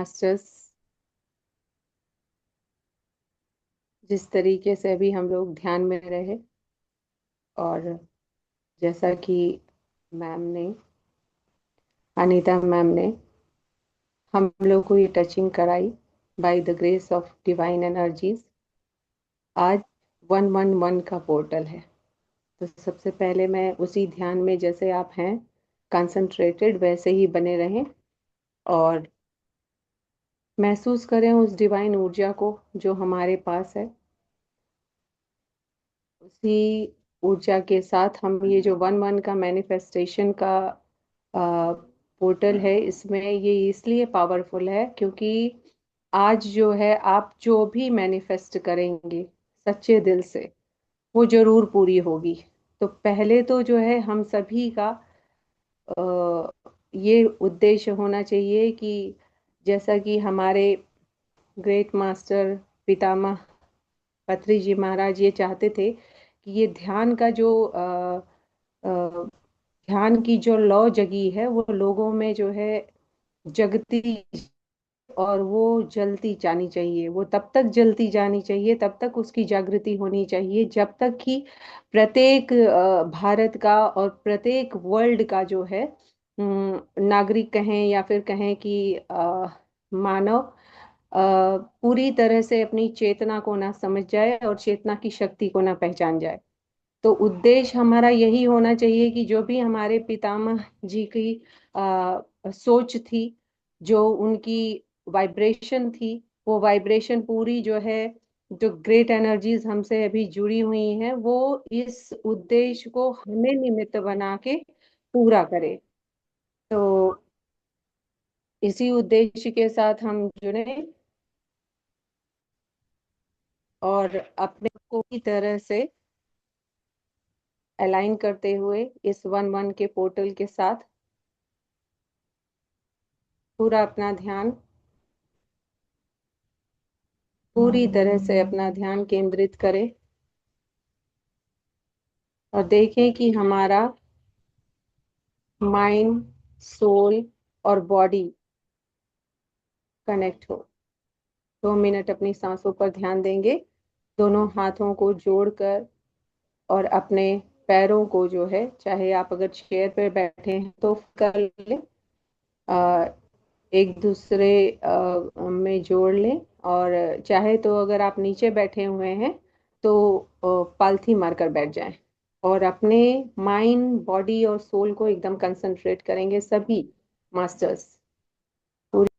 Masters, जिस तरीके से अभी हम लोग ध्यान में रहे और जैसा कि मैम ने अनीता मैम ने हम लोग को ये टचिंग कराई by the grace of divine energies. आज 111 का पोर्टल है। तो सबसे पहले मैं उसी ध्यान में जैसे आप हैं कंसंट्रेटेड वैसे ही बने रहें और महसूस करें उस डिवाइन ऊर्जा को जो हमारे पास है। उसी ऊर्जा के साथ हम ये जो 1-1 का मैनिफेस्टेशन का पोर्टल है, इसमें ये इसलिए पावरफुल है क्योंकि आज जो है आप जो भी मैनिफेस्ट करेंगे सच्चे दिल से वो जरूर पूरी होगी। तो पहले तो जो है हम सभी का ये उद्देश्य होना चाहिए कि जैसा कि हमारे ग्रेट मास्टर पितामह पत्री जी महाराज ये चाहते थे कि ये ध्यान का जो ध्यान की जो लौ जगी है वो लोगों में जो है जगती और वो जलती जानी चाहिए। वो तब तक जलती जानी चाहिए, तब तक उसकी जागृति होनी चाहिए जब तक कि प्रत्येक भारत का और प्रत्येक वर्ल्ड का जो है नागरिक कहें या फिर कहें कि मानव पूरी तरह से अपनी चेतना को ना समझ जाए और चेतना की शक्ति को ना पहचान जाए। तो उद्देश्य हमारा यही होना चाहिए कि जो भी हमारे पितामह जी की सोच थी, जो उनकी वाइब्रेशन थी, वो वाइब्रेशन पूरी जो है, जो ग्रेट एनर्जीज हमसे अभी जुड़ी हुई हैं, वो इस उद्देश्य को हमें निमित्त बना के पूरा करे। तो इसी उद्देश्य के साथ हम जुड़े और अपने को की तरह से अलाइन करते हुए इस 1-1 के पोर्टल के साथ पूरा अपना ध्यान, पूरी तरह से अपना ध्यान केंद्रित करें और देखें कि हमारा माइंड, सोल और बॉडी कनेक्ट हो। 2 मिनट अपनी सांसों पर ध्यान देंगे, दोनों हाथों को जोड़कर और अपने पैरों को जो है, चाहे आप अगर चेयर पर बैठे हैं तो कर लें, आ, एक दूसरे में जोड़ लें, और चाहे तो अगर आप नीचे बैठे हुए हैं तो पालथी मारकर बैठ जाएं और अपने माइंड, बॉडी और सोल को एकदम कंसंट्रेट करेंगे सभी मास्टर्स। पूरी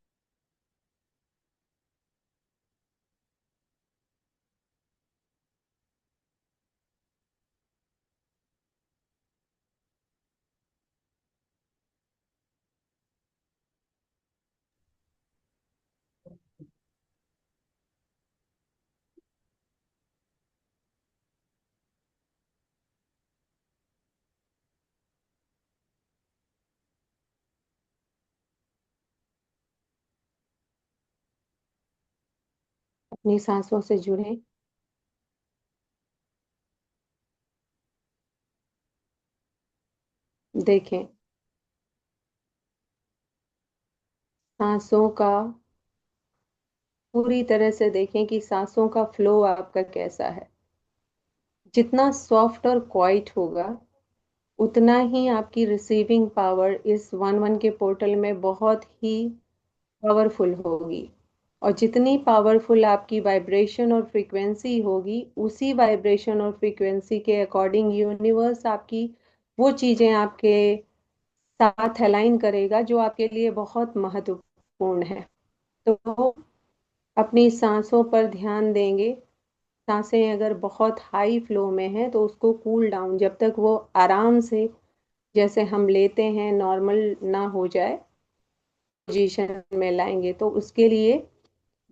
अपनी सांसों से जुड़ें। देखें सांसों का, पूरी तरह से देखें कि सांसों का फ्लो आपका कैसा है। जितना सॉफ्ट और क्वाइट होगा उतना ही आपकी रिसीविंग पावर इस 1-1 के पोर्टल में बहुत ही पावरफुल होगी। और जितनी पावरफुल आपकी वाइब्रेशन और फ्रीक्वेंसी होगी, उसी वाइब्रेशन और फ्रीक्वेंसी के अकॉर्डिंग यूनिवर्स आपकी वो चीजें आपके साथ अलाइन करेगा जो आपके लिए बहुत महत्वपूर्ण है। तो अपनी सांसों पर ध्यान देंगे। सांसें अगर बहुत हाई फ्लो में है तो उसको कूल डाउन, जब तक वो आराम से जैसे हम लेते हैं नॉर्मल ना हो जाए, पोजीशन में लाएंगे। तो उसके लिए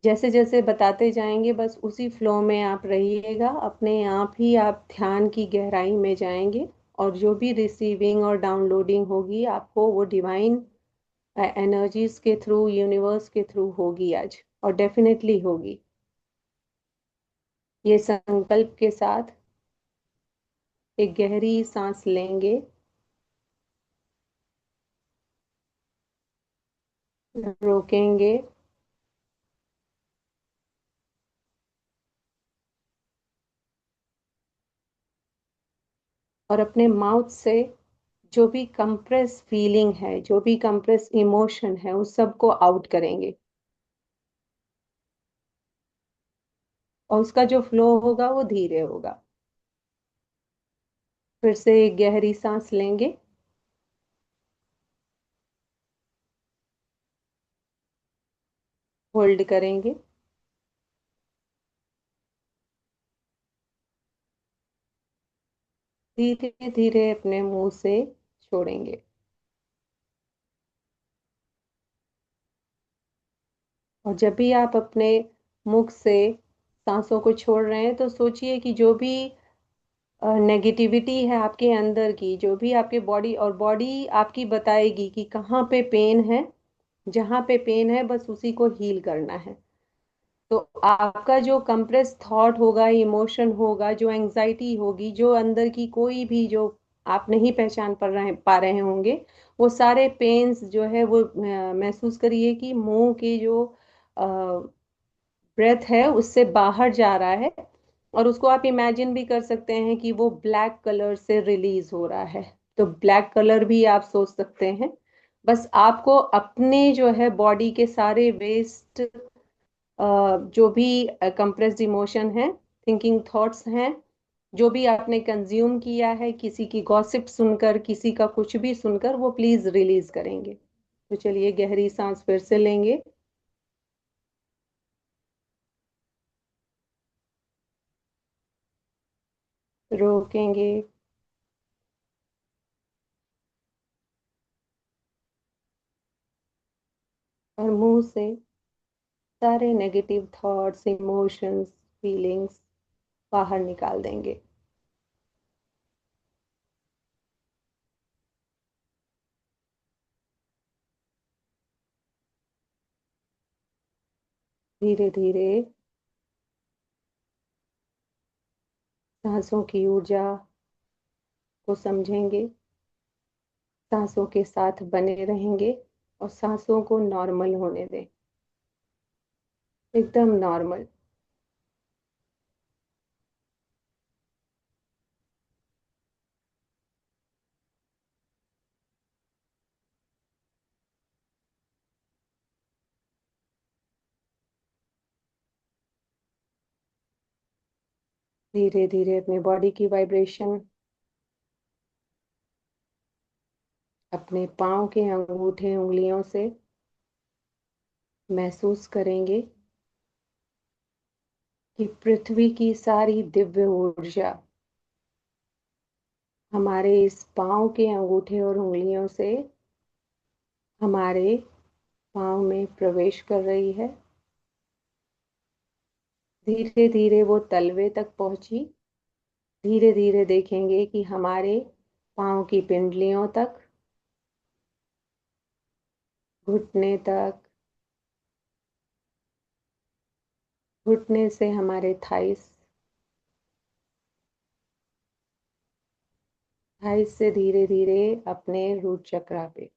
जैसे जैसे बताते जाएंगे बस उसी फ्लो में आप रहिएगा, अपने आप ही आप ध्यान की गहराई में जाएंगे और जो भी रिसीविंग और डाउनलोडिंग होगी आपको वो डिवाइन एनर्जीज के थ्रू, यूनिवर्स के थ्रू होगी आज, और डेफिनेटली होगी। ये संकल्प के साथ एक गहरी सांस लेंगे, रोकेंगे और अपने माउथ से जो भी कंप्रेस फीलिंग है, जो भी कंप्रेस इमोशन है, उस सब को आउट करेंगे। और उसका जो फ्लो होगा वो धीरे होगा। फिर से एक गहरी सांस लेंगे। होल्ड करेंगे। धीरे धीरे अपने मुंह से छोड़ेंगे। और जब भी आप अपने मुख से सांसों को छोड़ रहे हैं, तो सोचिए कि जो भी नेगेटिविटी है आपके अंदर की, जो भी आपके बॉडी, और बॉडी आपकी बताएगी कि कहाँ पे पेन है। जहाँ पे पेन है बस उसी को हील करना है। तो आपका जो कंप्रेस थॉट होगा, इमोशन होगा, जो एंजाइटी होगी, जो अंदर की कोई भी जो आप नहीं पहचान पा रहे होंगे, वो सारे पेन्स जो है वो महसूस करिए कि मुंह की जो ब्रेथ है उससे बाहर जा रहा है। और उसको आप इमेजिन भी कर सकते हैं कि वो ब्लैक कलर से रिलीज हो रहा है। तो ब्लैक कलर भी आप सोच सकते हैं। बस आपको अपने जो है बॉडी के सारे वेस्ट, जो भी कंप्रेस्ड इमोशन है, थिंकिंग थॉट्स हैं, जो भी आपने कंज्यूम किया है किसी की गॉसिप सुनकर, किसी का कुछ भी सुनकर, वो प्लीज रिलीज करेंगे। तो चलिए गहरी सांस फिर से लेंगे। रोकेंगे। और मुंह से सारे नेगेटिव थॉट्स, इमोशंस, फीलिंग्स बाहर निकाल देंगे। धीरे धीरे सांसों की ऊर्जा को समझेंगे। सांसों के साथ बने रहेंगे। और सांसों को नॉर्मल होने दें। एकदम नॉर्मल। धीरे धीरे अपने बॉडी की वाइब्रेशन अपने पाँव के अंगूठे उंगलियों से महसूस करेंगे कि पृथ्वी की सारी दिव्य ऊर्जा हमारे इस पाँव के अंगूठे और उंगलियों से हमारे पाँव में प्रवेश कर रही है। धीरे धीरे वो तलवे तक पहुंची। धीरे धीरे देखेंगे कि हमारे पाँव की पिंडलियों तक, घुटने तक, घुटने से हमारे थाइस, थाइस से धीरे धीरे अपने रूट चक्रा पे।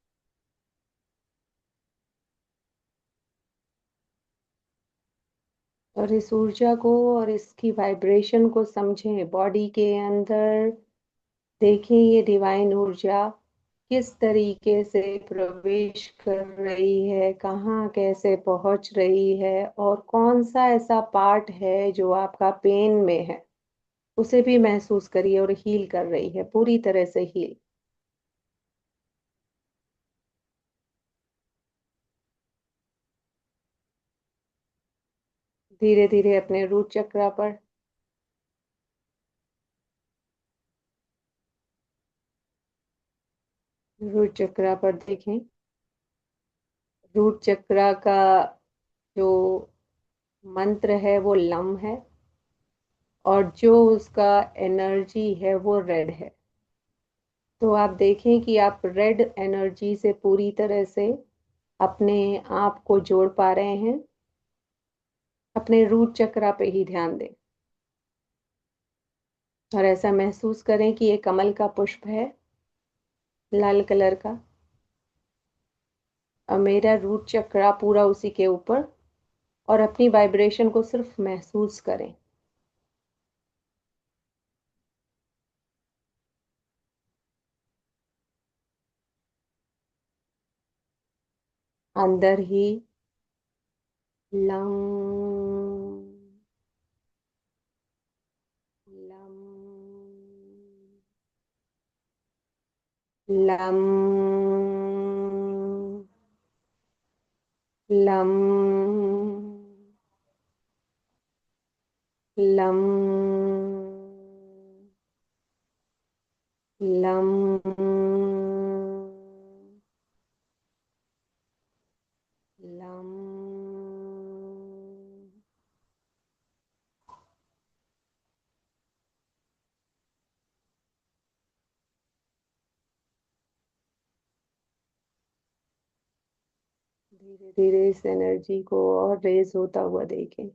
और इस ऊर्जा को और इसकी वाइब्रेशन को समझें बॉडी के अंदर। देखें ये डिवाइन ऊर्जा किस तरीके से प्रवेश कर रही है, कहाँ कैसे पहुंच रही है, और कौन सा ऐसा पार्ट है जो आपका पेन में है, उसे भी महसूस करिए। और हील कर रही है, पूरी तरह से हील। धीरे धीरे अपने रूट चक्रा पर, रूट चक्रा पर देखें। रूट चक्रा का जो मंत्र है वो लम है। और जो उसका एनर्जी है वो रेड है। तो आप देखें कि आप रेड एनर्जी से पूरी तरह से अपने आप को जोड़ पा रहे हैं। अपने रूट चक्रा पे ही ध्यान दें। और ऐसा महसूस करें कि ये कमल का पुष्प है, लाल कलर का। और मेरा रूट चक्रा पूरा उसी के ऊपर। और अपनी वाइब्रेशन को सिर्फ महसूस करें। अंदर ही लम लम लम लम लम लम लम। धीरे धीरे इस एनर्जी को और रेज होता हुआ देखें,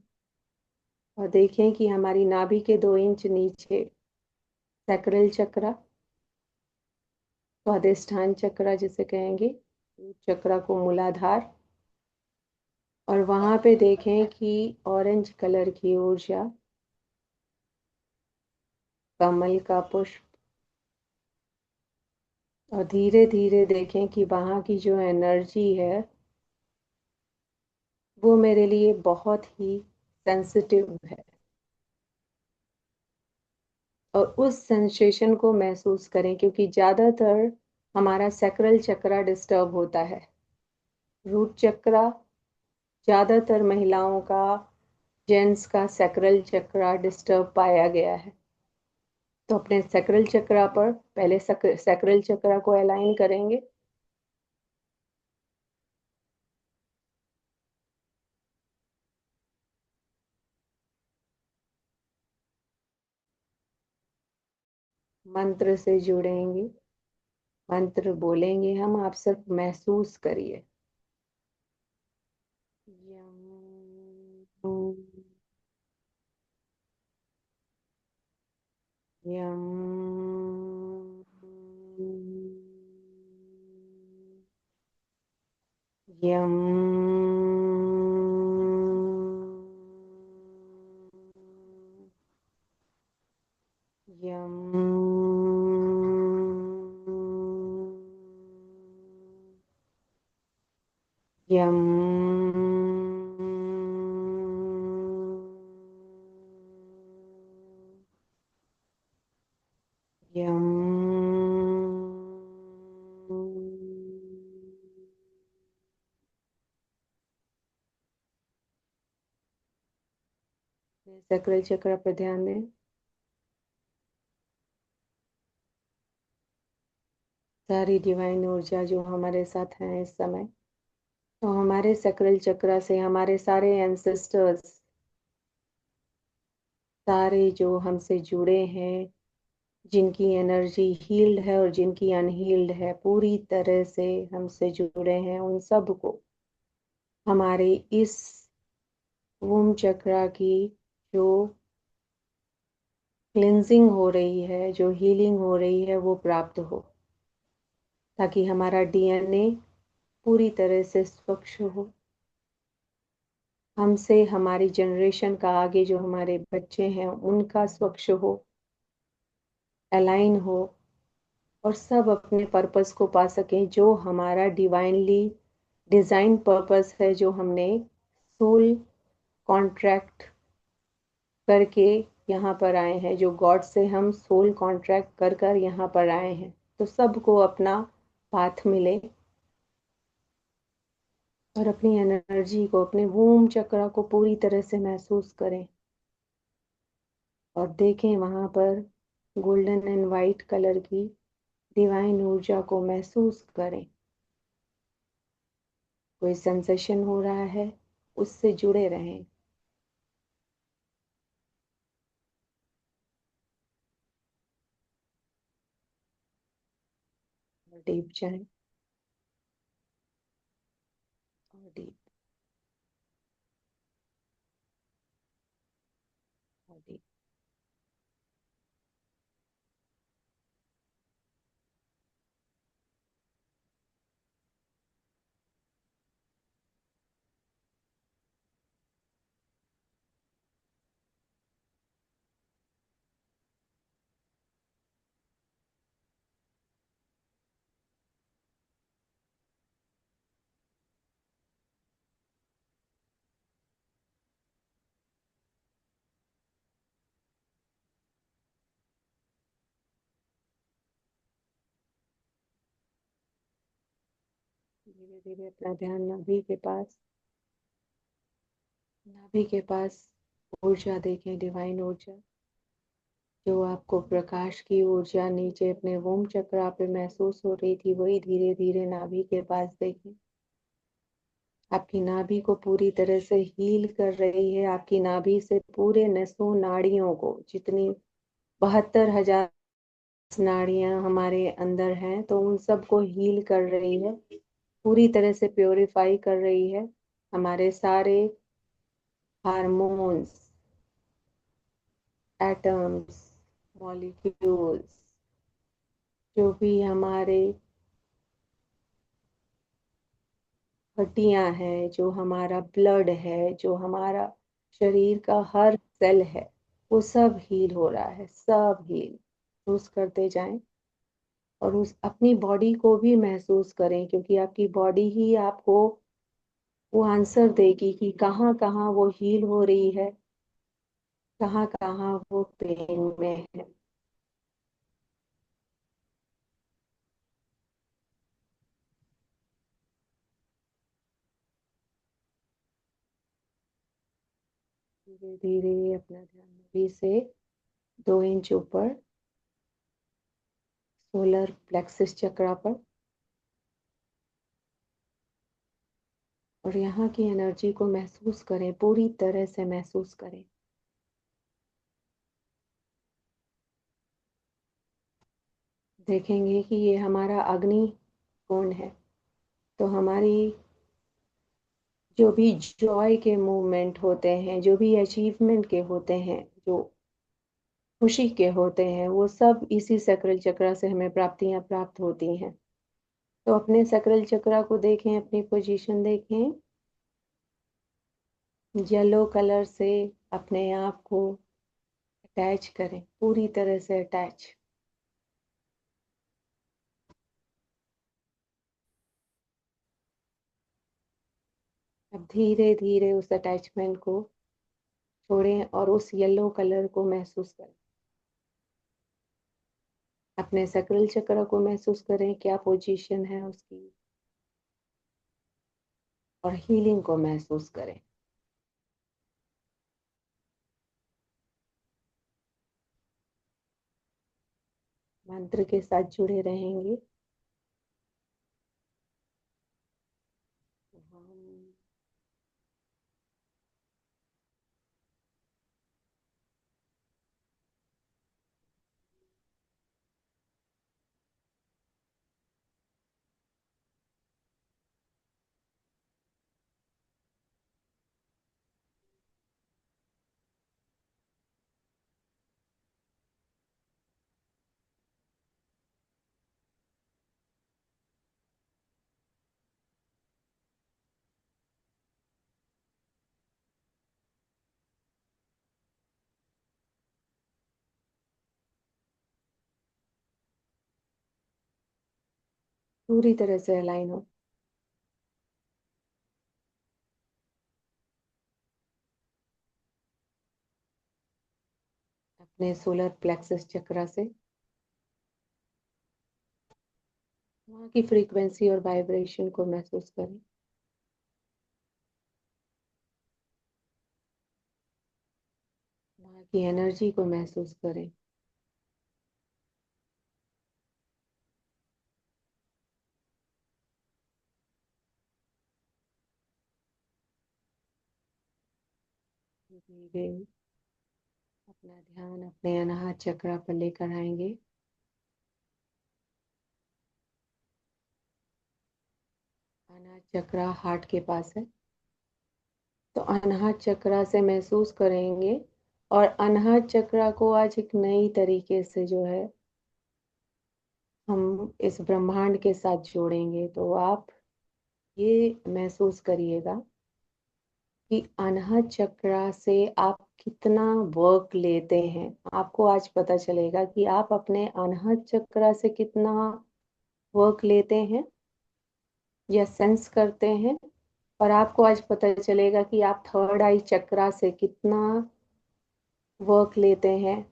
और देखें कि हमारी नाभि के 2 इंच नीचे सैक्रल चक्रा, स्वादिष्ठान चक्रा जिसे कहेंगे, चक्रा को मूलाधार, और वहां पे देखें कि ऑरेंज कलर की ऊर्जा, कमल का पुष्प, और धीरे धीरे देखें कि वहां की जो एनर्जी है वो मेरे लिए बहुत ही सेंसिटिव है, और उस सेंसेशन को महसूस करें, क्योंकि ज्यादातर हमारा सैक्रल चक्रा डिस्टर्ब होता है। रूट चक्रा ज्यादातर महिलाओं का, जेंट्स का सैक्रल चक्रा डिस्टर्ब पाया गया है। तो अपने सैक्रल चक्रा पर पहले सैक्रल चक्रा को अलाइन करेंगे। मंत्र से जुड़ेंगे, मंत्र बोलेंगे हम, आप सिर्फ महसूस करिए। यम यम यम यम यम यम। सैक्रल चक्र पर ध्यान दें। सारी डिवाइन ऊर्जा जो हमारे साथ हैं इस समय, तो हमारे सैक्रल चक्र से हमारे सारे एंसेस्टर्स, सारे जो हमसे जुड़े हैं, जिनकी एनर्जी हील्ड है और जिनकी अनहील्ड है, पूरी तरह से हमसे जुड़े हैं, उन सब को हमारे इस वूम चक्रा की जो क्लिंजिंग हो रही है, जो हीलिंग हो रही है, वो प्राप्त हो, ताकि हमारा डीएनए पूरी तरह से स्वच्छ हो। हमसे हमारी जनरेशन का, आगे जो हमारे बच्चे हैं उनका स्वच्छ हो, अलाइन हो, और सब अपने पर्पस को पा सकें, जो हमारा डिवाइनली डिजाइन पर्पस है, जो हमने सोल कॉन्ट्रैक्ट करके यहाँ पर आए हैं, जो गॉड से हम सोल कॉन्ट्रैक्ट कर कर यहाँ पर आए हैं। तो सबको अपना पाथ मिले, और अपनी एनर्जी को, अपने वूम चक्र को पूरी तरह से महसूस करें, और देखें वहां पर गोल्डन एंड वाइट कलर की डिवाइन ऊर्जा को महसूस करें। कोई सेंसेशन हो रहा है, उससे जुड़े रहें। डीप जाएं, और डीप, और डीप। धीरे धीरे अपना ध्यान नाभि के पास ऊर्जा देखें, डिवाइन ऊर्जा, जो आपको प्रकाश की ऊर्जा नीचे अपने वोम चक्रा पे महसूस हो रही थी, वही धीरे धीरे नाभि के पास देखें। आपकी नाभि को पूरी तरह से हील कर रही है। आपकी नाभि से पूरे नसों नाड़ियों को, जितनी 72,000 नाड़ियां हमारे अंदर हैं, तो उन सबको हील कर रही है, पूरी तरह से प्योरीफाई कर रही है। हमारे सारे हार्मोन्स, एटम्स, मॉलिक्यूल्स, जो भी हमारे हड्डियां हैं, जो हमारा ब्लड है, जो हमारा शरीर का हर सेल है, वो सब हील हो रहा है, सब हील महसूस करते जाएं। और उस अपनी बॉडी को भी महसूस करें, क्योंकि आपकी बॉडी ही आपको वो आंसर देगी कि कहाँ कहाँ वो हील हो रही है, कहाँ कहाँ वो पेन में है। धीरे धीरे अपना ध्यान नभी से 2 इंच ऊपर सोलर प्लेक्सस चक्रा पर, और यहाँ की एनर्जी को महसूस करें, पूरी तरह से महसूस करें। देखेंगे कि ये हमारा अग्नि कोण है, तो हमारी जो भी जॉय के मूवमेंट होते हैं, जो भी अचीवमेंट के होते हैं, जो खुशी के होते हैं, वो सब इसी सैक्रल चक्रा से हमें प्राप्तियां प्राप्त होती हैं। तो अपने सैक्रल चक्रा को देखें, अपनी पोजीशन देखें, येलो कलर से अपने आप को अटैच करें, पूरी तरह से अटैच। अब धीरे धीरे उस अटैचमेंट को छोड़ें और उस येलो कलर को महसूस करें। अपने सैक्रल चक्र को महसूस करें, क्या पोजीशन है उसकी, और हीलिंग को महसूस करें। मंत्र के साथ जुड़े रहेंगे। पूरी तरह से अलाइन हो। अपने सोलर प्लेक्सस चक्रा से वहाँ की फ्रीक्वेंसी और वाइब्रेशन को महसूस करें। वहाँ की एनर्जी को महसूस करें। धीरे अपना ध्यान अपने अनाहत चक्रा पर लेकर आएंगे। अनाहत चक्रा हार्ट के पास है, तो अनाहत चक्रा से महसूस करेंगे, और अनाहत चक्रा को आज एक नई तरीके से जो है हम इस ब्रह्मांड के साथ जोड़ेंगे। तो आप ये महसूस करिएगा कि अनाहत चक्रा से आप कितना वर्क लेते हैं। आपको आज पता चलेगा कि आप अपने अनाहत चक्रा से कितना वर्क लेते हैं या सेंस करते हैं, और आपको आज पता चलेगा कि आप थर्ड आई चक्रा से कितना वर्क लेते हैं,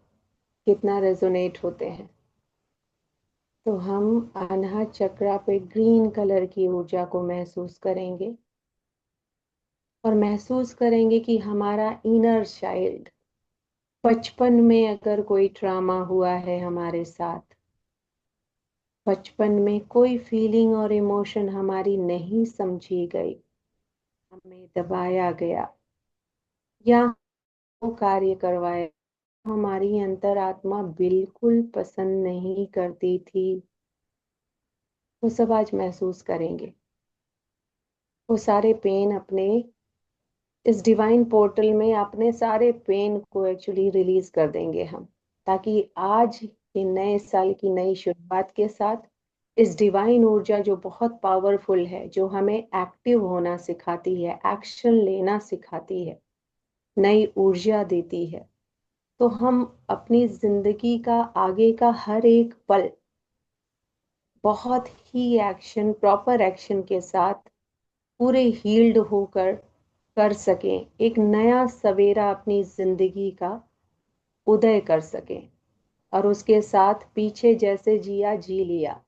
कितना रेजोनेट होते हैं। तो हम अनाहत चक्रा पे ग्रीन कलर की ऊर्जा को महसूस करेंगे और महसूस करेंगे कि हमारा इनर चाइल्ड, बचपन में अगर कोई ट्रॉमा हुआ है हमारे साथ, बचपन में कोई फीलिंग और इमोशन हमारी नहीं समझी गई, हमें दबाया गया या वो कार्य करवाया, हमारी अंतरात्मा बिल्कुल पसंद नहीं करती थी, वो सब आज महसूस करेंगे। वो सारे पेन अपने इस डिवाइन पोर्टल में अपने सारे पेन को एक्चुअली रिलीज कर देंगे हम, ताकि आज के नए साल की नई शुरुआत के साथ इस डिवाइन ऊर्जा जो बहुत पावरफुल है, जो हमें एक्टिव होना सिखाती है, एक्शन लेना सिखाती है, नई ऊर्जा देती है, तो हम अपनी जिंदगी का आगे का हर एक पल बहुत ही एक्शन, प्रॉपर एक्शन के साथ पूरे हील्ड होकर कर सकें, एक नया सवेरा अपनी जिंदगी का उदय कर सकें और उसके साथ पीछे जैसे जिया जी लिया,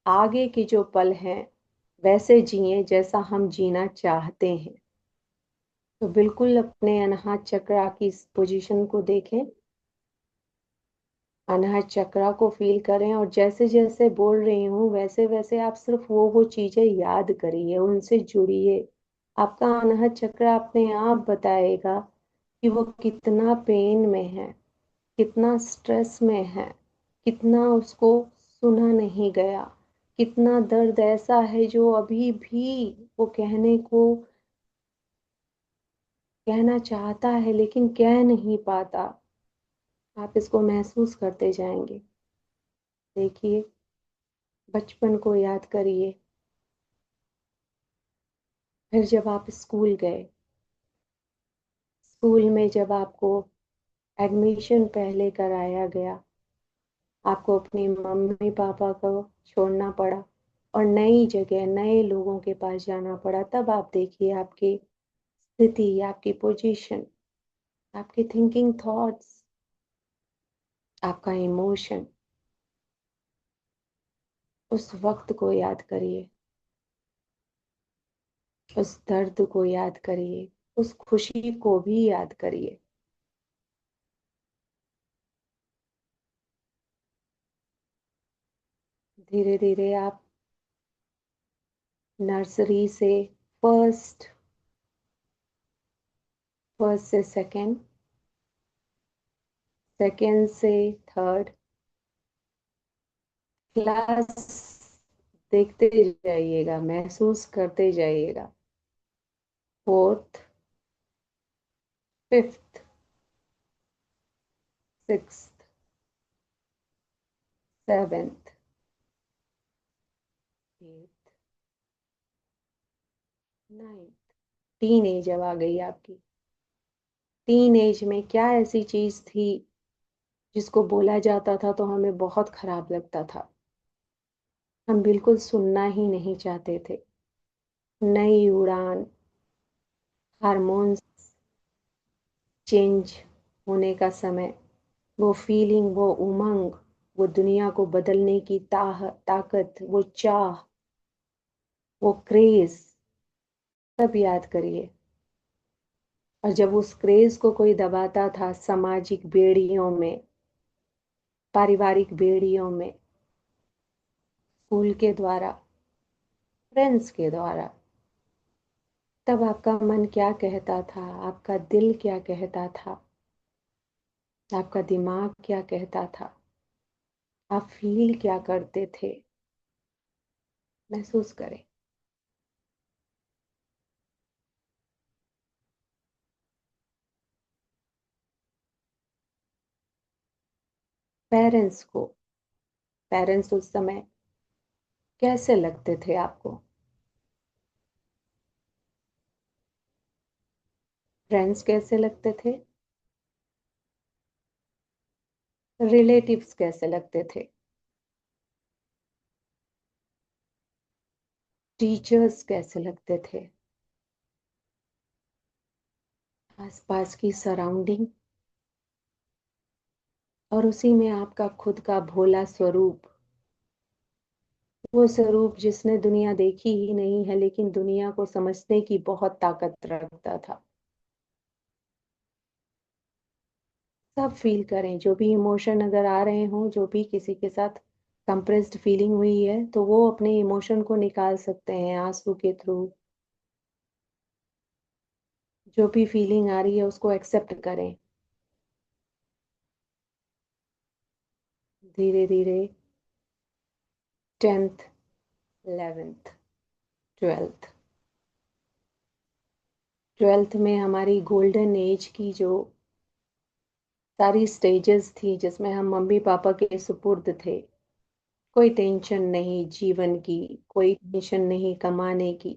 आगे के जो पल हैं वैसे जिए जैसा हम जीना चाहते हैं। तो बिल्कुल अपने अनाहत चक्रा की इस पोजीशन को देखें, अनाहत चक्रा को फील करें और जैसे जैसे बोल रही हूँ वैसे वैसे आप सिर्फ वो चीजें याद करिए, उनसे जुड़िए। आपका अनाहत चक्रा अपने आप बताएगा कि वो कितना पेन में है, कितना स्ट्रेस में है, कितना उसको सुना नहीं गया, कितना दर्द ऐसा है जो अभी भी वो कहना चाहता है लेकिन कह नहीं पाता। आप इसको महसूस करते जाएंगे। देखिए, बचपन को याद करिए, फिर जब आप स्कूल गए, स्कूल में जब आपको एडमिशन पहले कराया गया, आपको अपने मम्मी पापा को छोड़ना पड़ा और नई जगह नए लोगों के पास जाना पड़ा, तब आप देखिए आपकी स्थिति, आपकी पोजीशन, आपकी थिंकिंग थॉट्स, आपका इमोशन। उस वक्त को याद करिए, उस दर्द को याद करिए, उस खुशी को भी याद करिए। धीरे धीरे आप नर्सरी से फर्स्ट, फर्स्ट से सेकंड, सेकंड से थर्ड क्लास देखते जाइएगा, महसूस करते जाइएगा। Fourth, fifth, sixth, seventh, eighth, ninth. Teen age अब आ गई आपकी। टीन एज में क्या ऐसी चीज थी जिसको बोला जाता था तो हमें बहुत खराब लगता था, हम बिल्कुल सुनना ही नहीं चाहते थे। नई उड़ान, हार्मोन्स चेंज होने का समय, वो फीलिंग, वो उमंग, वो दुनिया को बदलने की ताकत, वो चाह, वो क्रेज, सब याद करिए। और जब उस क्रेज को कोई दबाता था सामाजिक बेड़ियों में, पारिवारिक बेड़ियों में, स्कूल के द्वारा, फ्रेंड्स के द्वारा, तब आपका मन क्या कहता था, आपका दिल क्या कहता था, आपका दिमाग क्या कहता था, आप फील क्या करते थे, महसूस करें। पेरेंट्स को, पेरेंट्स उस समय कैसे लगते थे आपको, फ्रेंड्स कैसे लगते थे, रिलेटिव्स कैसे लगते थे, टीचर्स कैसे लगते थे, आसपास की सराउंडिंग, और उसी में आपका खुद का भोला स्वरूप, वो स्वरूप जिसने दुनिया देखी ही नहीं है लेकिन दुनिया को समझने की बहुत ताकत रखता था। सब फील करें, जो भी इमोशन अगर आ रहे हों, जो भी किसी के साथ कंप्रेस्ड फीलिंग हुई है, तो वो अपने इमोशन को निकाल सकते हैं आंसू के थ्रू। जो भी फीलिंग आ रही है उसको एक्सेप्ट करें। धीरे धीरे 10th, 11th, 12th, 12th में हमारी गोल्डन एज की जो सारी स्टेजेस थी, जिसमें हम मम्मी पापा के सुपुर्द थे। कोई टेंशन नहीं जीवन की, कोई टेंशन नहीं कमाने की,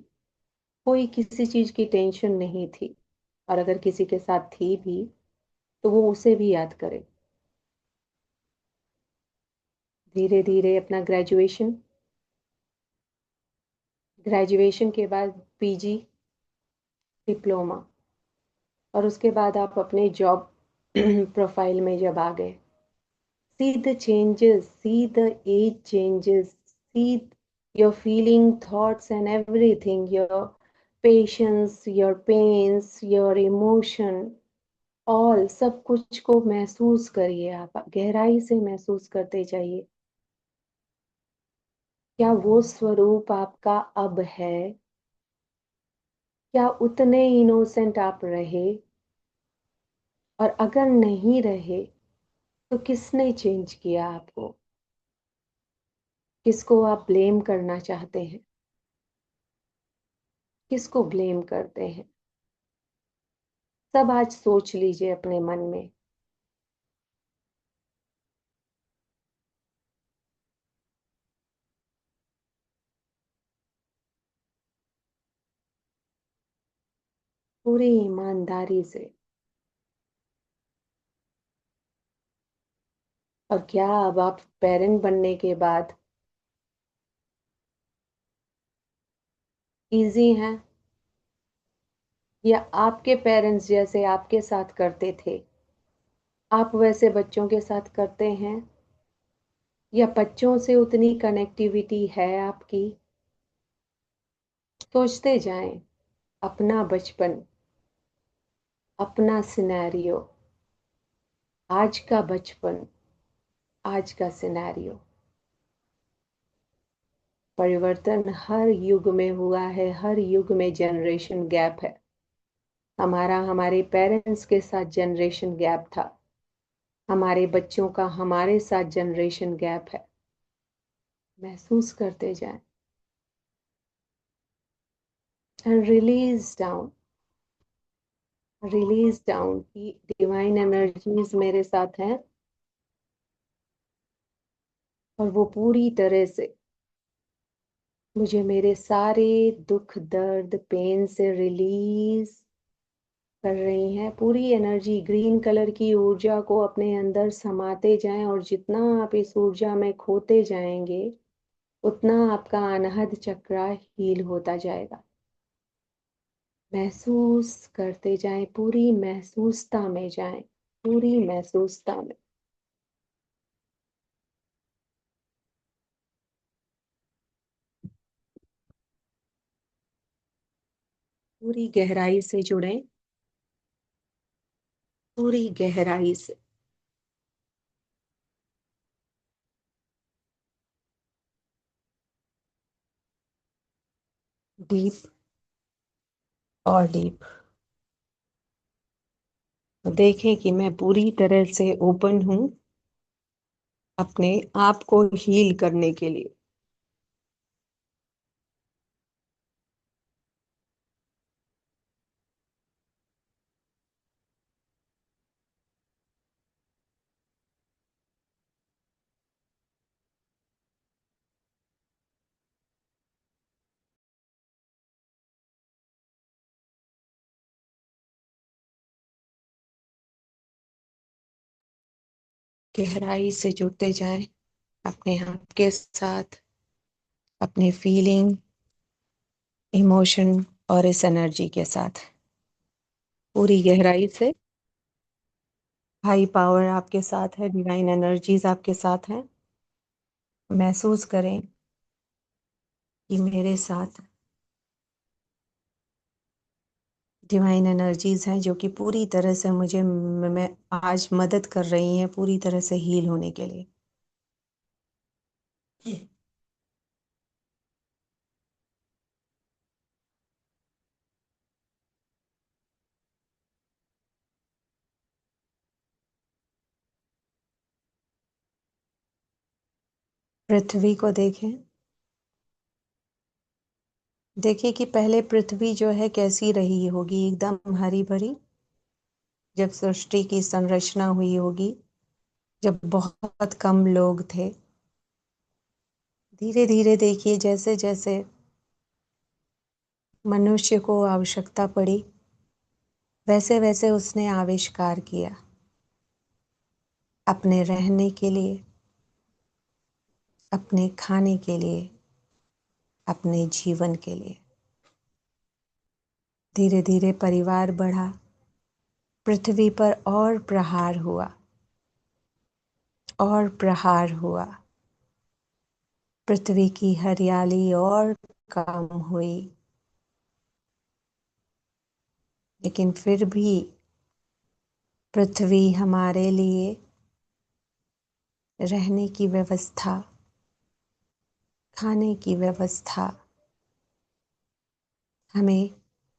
कोई किसी चीज की टेंशन नहीं थी। और अगर किसी के साथ थी भी तो वो उसे भी याद करे। धीरे धीरे अपना ग्रेजुएशन, ग्रेजुएशन के बाद पीजी, डिप्लोमा, और उसके बाद आप अपने जॉब प्रोफाइल में जब आ गए, see the changes, see the age changes, see your feeling, thoughts, and everything, your patience, your pains, your emotion, all सब कुछ को महसूस करिए। आप गहराई से महसूस करते जाइए। क्या वो स्वरूप आपका अब है? क्या उतने इनोसेंट आप रहे? और अगर नहीं रहे तो किसने चेंज किया आपको? किसको आप ब्लेम करना चाहते हैं? किसको ब्लेम करते हैं? सब आज सोच लीजिए अपने मन में। पूरी ईमानदारी से। और क्या अब आप पेरेंट बनने के बाद इजी हैं, या आपके पेरेंट्स जैसे आपके साथ करते थे आप वैसे बच्चों के साथ करते हैं? या बच्चों से उतनी कनेक्टिविटी है आपकी? सोचते जाएं। अपना बचपन, अपना सिनेरियो, आज का बचपन, आज का सिनेरियो। परिवर्तन हर युग में हुआ है, हर युग में जनरेशन गैप है। हमारा हमारे पेरेंट्स के साथ जनरेशन गैप था, हमारे बच्चों का हमारे साथ जनरेशन गैप है। महसूस करते जाएं। एंड रिलीज डाउन की डिवाइन एनर्जीज मेरे साथ हैं, और वो पूरी तरह से मुझे मेरे सारे दुख दर्द पेन से रिलीज कर रही हैं। पूरी एनर्जी ग्रीन कलर की ऊर्जा को अपने अंदर समाते जाएं, और जितना आप इस ऊर्जा में खोते जाएंगे उतना आपका अनहद चक्र हील होता जाएगा। महसूस करते जाएं, पूरी महसूसता में जाएं, पूरी महसूसता में। पूरी गहराई से जुड़ें, पूरी गहराई से। डीप और डीप। देखें कि मैं पूरी तरह से ओपन हूं अपने आप को हील करने के लिए। गहराई से जुड़ते जाएं अपने आप के साथ, अपने फीलिंग, इमोशन और इस एनर्जी के साथ। पूरी गहराई से। हाई पावर आपके साथ है, डिवाइन एनर्जीज आपके साथ हैं। महसूस करें कि मेरे साथ डिवाइन एनर्जीज हैं जो कि पूरी तरह से मुझे मैं आज मदद कर रही हैं पूरी तरह से हील होने के लिए। पृथ्वी को देखें। देखिए कि पहले पृथ्वी जो है कैसी रही होगी, एकदम हरी भरी, जब सृष्टि की संरचना हुई होगी, जब बहुत कम लोग थे। धीरे धीरे देखिए जैसे जैसे मनुष्य को आवश्यकता पड़ी, वैसे वैसे उसने आविष्कार किया अपने रहने के लिए, अपने खाने के लिए, अपने जीवन के लिए। धीरे धीरे परिवार बढ़ा, पृथ्वी पर और प्रहार हुआ, और प्रहार हुआ, पृथ्वी की हरियाली और कम हुई। लेकिन फिर भी पृथ्वी हमारे लिए रहने की व्यवस्था, खाने की व्यवस्था, हमें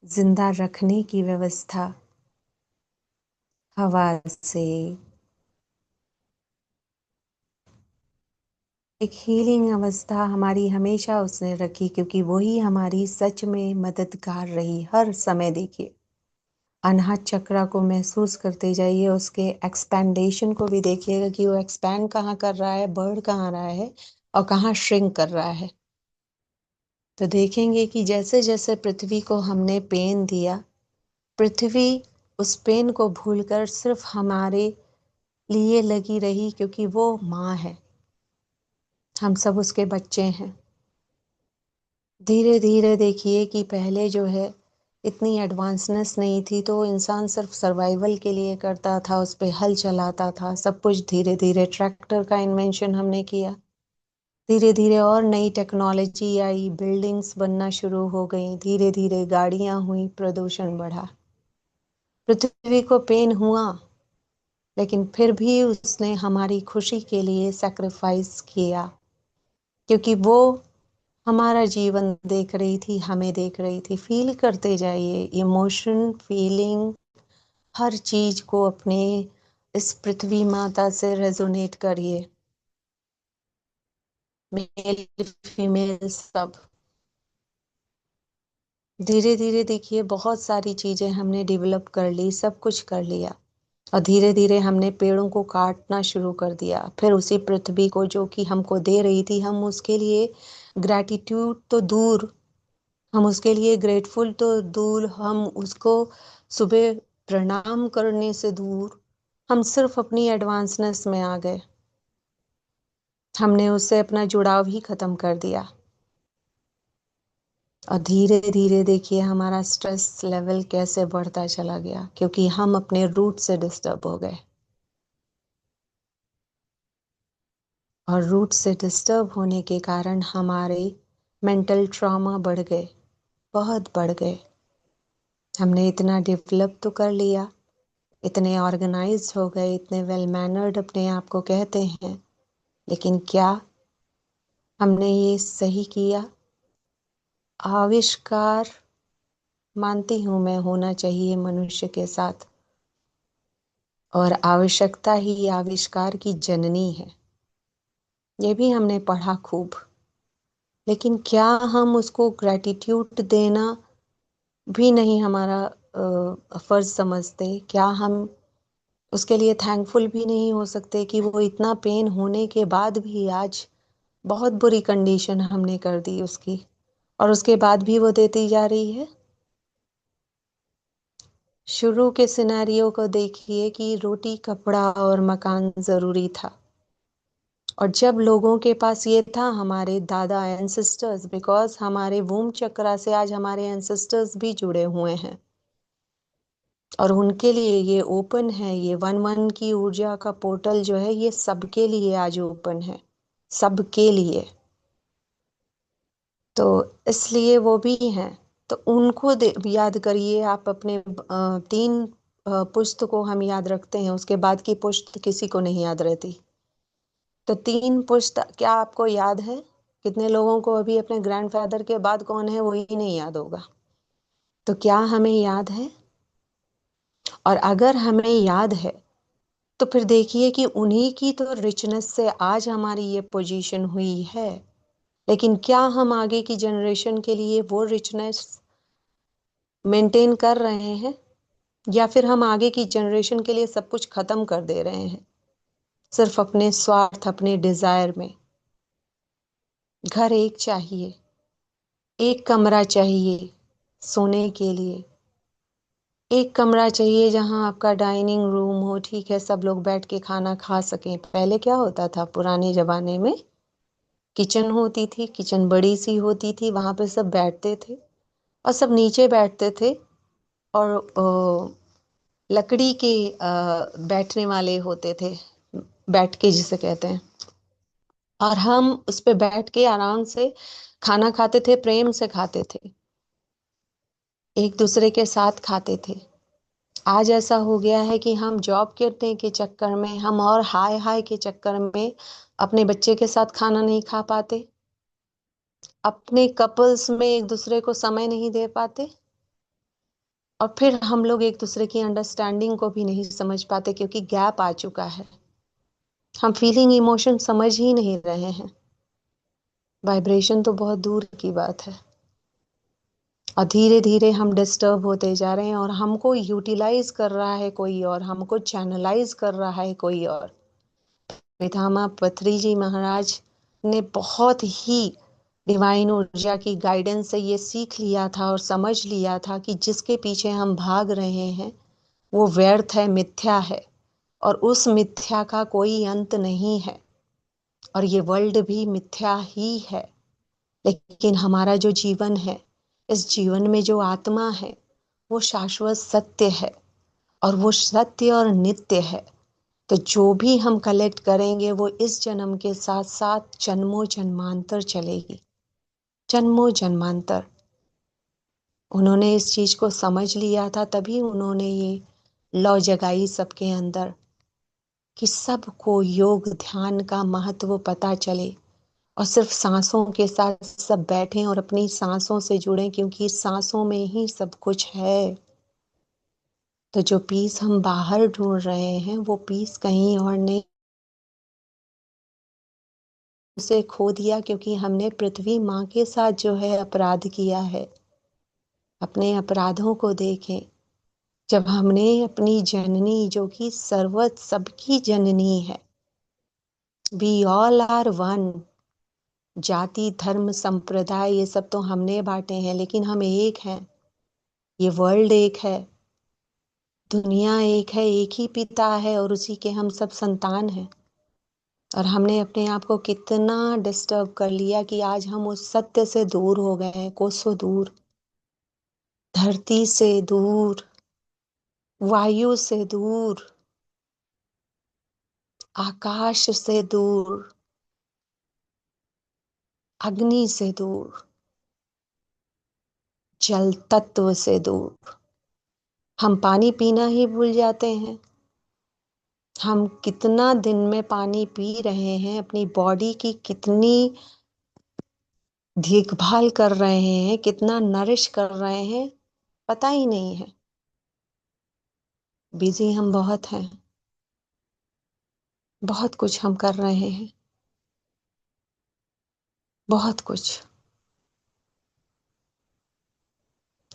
जिंदा रखने की व्यवस्था, हवा से एक हीलिंग अवस्था हमारी हमेशा उसने रखी, क्योंकि वही हमारी सच में मददगार रही हर समय। देखिए अनाहत चक्र को महसूस करते जाइए, उसके एक्सपेंडेशन को भी देखिएगा कि वो एक्सपैंड कहाँ कर रहा है, बढ़ कहाँ रहा है और कहाँ श्रिंक कर रहा है। तो देखेंगे कि जैसे जैसे पृथ्वी को हमने पेन दिया, पृथ्वी उस पेन को भूलकर सिर्फ हमारे लिए लगी रही, क्योंकि वो माँ है, हम सब उसके बच्चे हैं। धीरे धीरे देखिए कि पहले जो है इतनी एडवांसनेस नहीं थी, तो इंसान सिर्फ सर्वाइवल के लिए करता था, उस पे हल चलाता था सब कुछ। धीरे धीरे ट्रैक्टर का इन्वेंशन हमने किया, धीरे धीरे और नई टेक्नोलॉजी आई, बिल्डिंग्स बनना शुरू हो गई, धीरे धीरे गाड़ियां हुई, प्रदूषण बढ़ा। पृथ्वी को पेन हुआ, लेकिन फिर भी उसने हमारी खुशी के लिए सैक्रिफाइस किया, क्योंकि वो हमारा जीवन देख रही थी, हमें देख रही थी। फील करते जाइए, इमोशन, फीलिंग, हर चीज को अपने इस पृथ्वी माता से रेजोनेट करिए। मेल फीमेल सब। धीरे धीरे देखिए बहुत सारी चीजें हमने डेवलप कर ली, सब कुछ कर लिया, और धीरे धीरे हमने पेड़ों को काटना शुरू कर दिया। फिर उसी पृथ्वी को जो कि हमको दे रही थी, हम उसके लिए ग्रैटिट्यूड तो दूर, हम उसके लिए ग्रेटफुल तो दूर, हम उसको सुबह प्रणाम करने से दूर, हम सिर्फ अपनी एडवांसनेस में आ गए। हमने उससे अपना जुड़ाव ही खत्म कर दिया, और धीरे धीरे देखिए हमारा स्ट्रेस लेवल कैसे बढ़ता चला गया, क्योंकि हम अपने रूट से डिस्टर्ब हो गए। और रूट से डिस्टर्ब होने के कारण हमारे मेंटल ट्रॉमा बढ़ गए, बहुत बढ़ गए। हमने इतना डेवलप तो कर लिया, इतने ऑर्गेनाइज्ड हो गए, इतने वेल मैनर्ड अपने आप को कहते हैं, लेकिन क्या हमने ये सही किया? आविष्कार मानती हूं मैं होना चाहिए मनुष्य के साथ, और आवश्यकता ही आविष्कार की जननी है, ये भी हमने पढ़ा खूब। लेकिन क्या हम उसको ग्रेटिट्यूड देना भी नहीं हमारा फर्ज समझते? क्या हम उसके लिए थैंकफुल भी नहीं हो सकते कि वो इतना पेन होने के बाद भी आज बहुत बुरी कंडीशन हमने कर दी उसकी, और उसके बाद भी वो देती जा रही है। शुरू के सिनेरियो को देखिए कि रोटी, कपड़ा और मकान जरूरी था, और जब लोगों के पास ये था, हमारे दादा एंसेस्टर्स, बिकॉज हमारे वूम चक्रा से आज हमारे एंसेस्टर्स भी जुड़े हुए हैं, और उनके लिए ये ओपन है, ये वन वन की ऊर्जा का पोर्टल जो है ये सबके लिए आज ओपन है, सबके लिए। तो इसलिए वो भी हैं। तो उनको याद करिए आप अपने तीन पुश्त को हम याद रखते हैं, उसके बाद की पुश्त किसी को नहीं याद रहती। तो तीन पुश्त क्या आपको याद है? कितने लोगों को अभी अपने ग्रैंडफादर के बाद कौन है वही नहीं याद होगा। तो क्या हमें याद है? और अगर हमें याद है तो फिर देखिए कि उन्हीं की तो रिचनेस से आज हमारी ये पोजीशन हुई है। लेकिन क्या हम आगे की जनरेशन के लिए वो रिचनेस मेंटेन कर रहे हैं, या फिर हम आगे की जनरेशन के लिए सब कुछ खत्म कर दे रहे हैं सिर्फ अपने स्वार्थ, अपने डिजायर में? घर एक चाहिए, एक कमरा चाहिए सोने के लिए, एक कमरा चाहिए जहां आपका डाइनिंग रूम हो, ठीक है, सब लोग बैठ के खाना खा सकें। पहले क्या होता था पुराने जमाने में? किचन होती थी, किचन बड़ी सी होती थी, वहां पे सब बैठते थे और सब नीचे बैठते थे। और लकड़ी के बैठने वाले होते थे, बैठ के जिसे कहते हैं, और हम उस पे बैठ के आराम से खाना खाते थे, प्रेम से खाते थे, एक दूसरे के साथ खाते थे। आज ऐसा हो गया है कि हम जॉब करने के चक्कर में, हम और हाय हाय के चक्कर में अपने बच्चे के साथ खाना नहीं खा पाते, अपने कपल्स में एक दूसरे को समय नहीं दे पाते, और फिर हम लोग एक दूसरे की अंडरस्टैंडिंग को भी नहीं समझ पाते क्योंकि गैप आ चुका है। हम फीलिंग इमोशन समझ ही नहीं रहे हैं, वाइब्रेशन तो बहुत दूर की बात है। और धीरे धीरे हम डिस्टर्ब होते जा रहे हैं, और हमको यूटिलाइज कर रहा है कोई और, हमको चैनलाइज कर रहा है कोई और। पितामह पत्री जी महाराज ने बहुत ही डिवाइन ऊर्जा की गाइडेंस से ये सीख लिया था और समझ लिया था कि जिसके पीछे हम भाग रहे हैं वो व्यर्थ है, मिथ्या है, और उस मिथ्या का कोई अंत नहीं है। और ये वर्ल्ड भी मिथ्या ही है, लेकिन हमारा जो जीवन है, इस जीवन में जो आत्मा है वो शाश्वत सत्य है, और वो सत्य और नित्य है। तो जो भी हम कलेक्ट करेंगे वो इस जन्म के साथ साथ जन्मों जन्मांतर चलेगी, जन्मों जन्मांतर। उन्होंने इस चीज को समझ लिया था, तभी उन्होंने ये लौ जगाई सबके अंदर कि सबको योग ध्यान का महत्व पता चले, और सिर्फ सांसों के साथ सब बैठें और अपनी सांसों से जुड़ें, क्योंकि सांसों में ही सब कुछ है। तो जो पीस हम बाहर ढूंढ रहे हैं वो पीस कहीं और नहीं, उसे खो दिया क्योंकि हमने पृथ्वी माँ के साथ जो है अपराध किया है। अपने अपराधों को देखें। जब हमने अपनी जननी जो कि सर्वत सबकी जननी है, वी ऑल आर वन, जाति धर्म संप्रदाय ये सब तो हमने बांटे हैं, लेकिन हम एक हैं। ये वर्ल्ड एक है, दुनिया एक है, एक ही पिता है, और उसी के हम सब संतान हैं। और हमने अपने आप को कितना डिस्टर्ब कर लिया कि आज हम उस सत्य से दूर हो गए हैं, कोसों दूर, धरती से दूर, वायु से दूर, आकाश से दूर, अग्नि से दूर, जल तत्व से दूर। हम पानी पीना ही भूल जाते हैं। हम कितना दिन में पानी पी रहे हैं, अपनी बॉडी की कितनी देखभाल कर रहे हैं, कितना नरिश कर रहे हैं, पता ही नहीं है। बिजी हम बहुत हैं, बहुत कुछ हम कर रहे हैं, बहुत कुछ।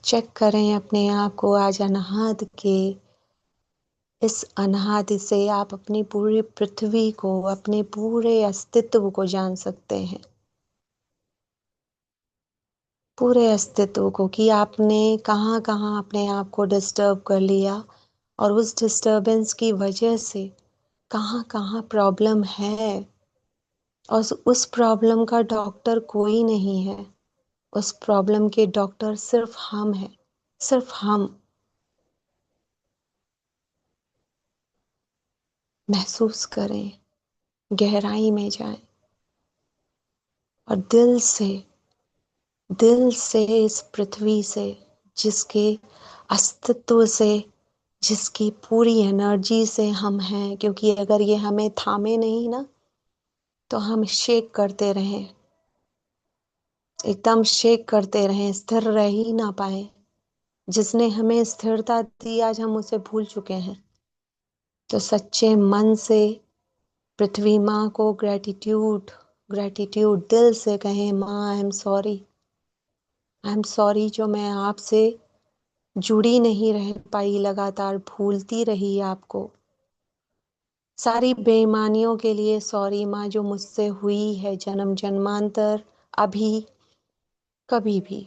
चेक करें अपने आप को आज अनाहत के, इस अनाहत से आप अपनी पूरी पृथ्वी को, अपने पूरे अस्तित्व को जान सकते हैं, पूरे अस्तित्व को, कि आपने कहाँ कहाँ अपने आप को डिस्टर्ब कर लिया, और उस डिस्टरबेंस की वजह से कहाँ कहाँ प्रॉब्लम है। और उस प्रॉब्लम का डॉक्टर कोई नहीं है, उस प्रॉब्लम के डॉक्टर सिर्फ हम हैं, सिर्फ हम। महसूस करें, गहराई में जाएं, और दिल से दिल से, इस पृथ्वी से, जिसके अस्तित्व से, जिसकी पूरी एनर्जी से हम हैं, क्योंकि अगर ये हमें थामे नहीं ना, तो हम शेक करते रहें, एकदम शेक करते रहें, स्थिर रह ही ना पाए। जिसने हमें स्थिरता दी, आज हम उसे भूल चुके हैं। तो सच्चे मन से पृथ्वी माँ को ग्रेटिट्यूड, ग्रेटिट्यूड दिल से कहें, माँ I am sorry, I am sorry जो मैं आपसे जुड़ी नहीं रह पाई, लगातार भूलती रही आपको। सारी बेईमानियों के लिए सॉरी माँ, जो मुझसे हुई है जन्म जन्मांतर, अभी, कभी भी।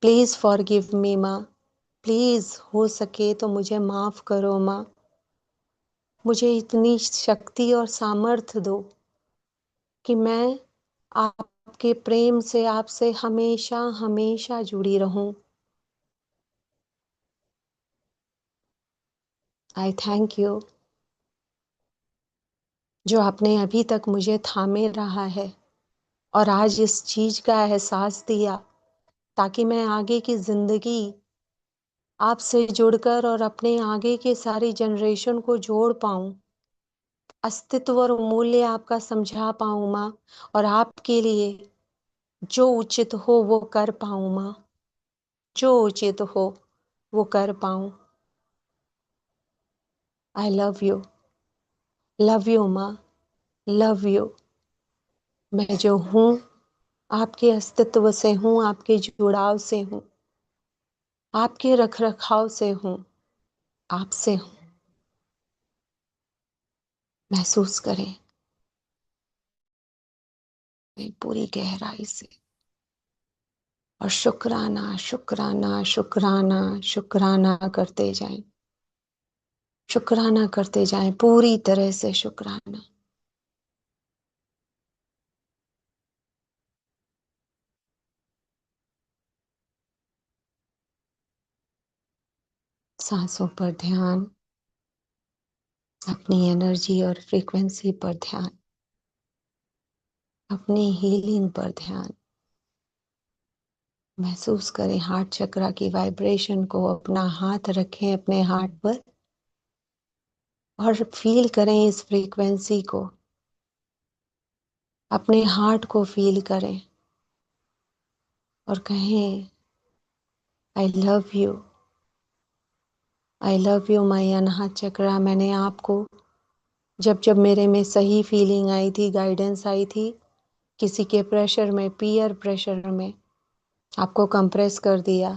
प्लीज फॉरगिव मी माँ, प्लीज हो सके तो मुझे माफ करो माँ। मुझे इतनी शक्ति और सामर्थ्य दो कि मैं आपके प्रेम से, आपसे हमेशा हमेशा जुड़ी रहूं। आई थैंक यू, जो आपने अभी तक मुझे थामे रहा है और आज इस चीज का एहसास दिया, ताकि मैं आगे की जिंदगी आपसे जुड़कर और अपने आगे के सारी जनरेशन को जोड़ पाऊं, अस्तित्व और मूल्य आपका समझा पाऊं माँ, और आपके लिए जो उचित हो वो कर पाऊं माँ, जो उचित हो वो कर पाऊं। आई लव यू माँ, लव यू। मैं जो हूँ आपके अस्तित्व से हूँ, आपके जुड़ाव से हूँ, आपके रख रखाव से हूँ, आपसे हूँ। महसूस करें पूरी गहराई से, और शुक्राना शुक्राना शुक्राना शुक्राना करते जाएं, शुक्राना करते जाएं, पूरी तरह से शुक्राना। सांसों पर ध्यान, अपनी एनर्जी और फ्रीक्वेंसी पर ध्यान, अपनी हीलिंग पर ध्यान। महसूस करें हार्ट चक्रा की वाइब्रेशन को, अपना हाथ रखें अपने हार्ट पर और फील करें इस फ्रीक्वेंसी को, अपने हार्ट को फील करें और कहें, I love you, I love you my anahad chakra. मैंने आपको, जब जब मेरे में सही फीलिंग आई थी, गाइडेंस आई थी, किसी के प्रेशर में, पीयर प्रेशर में आपको कंप्रेस कर दिया।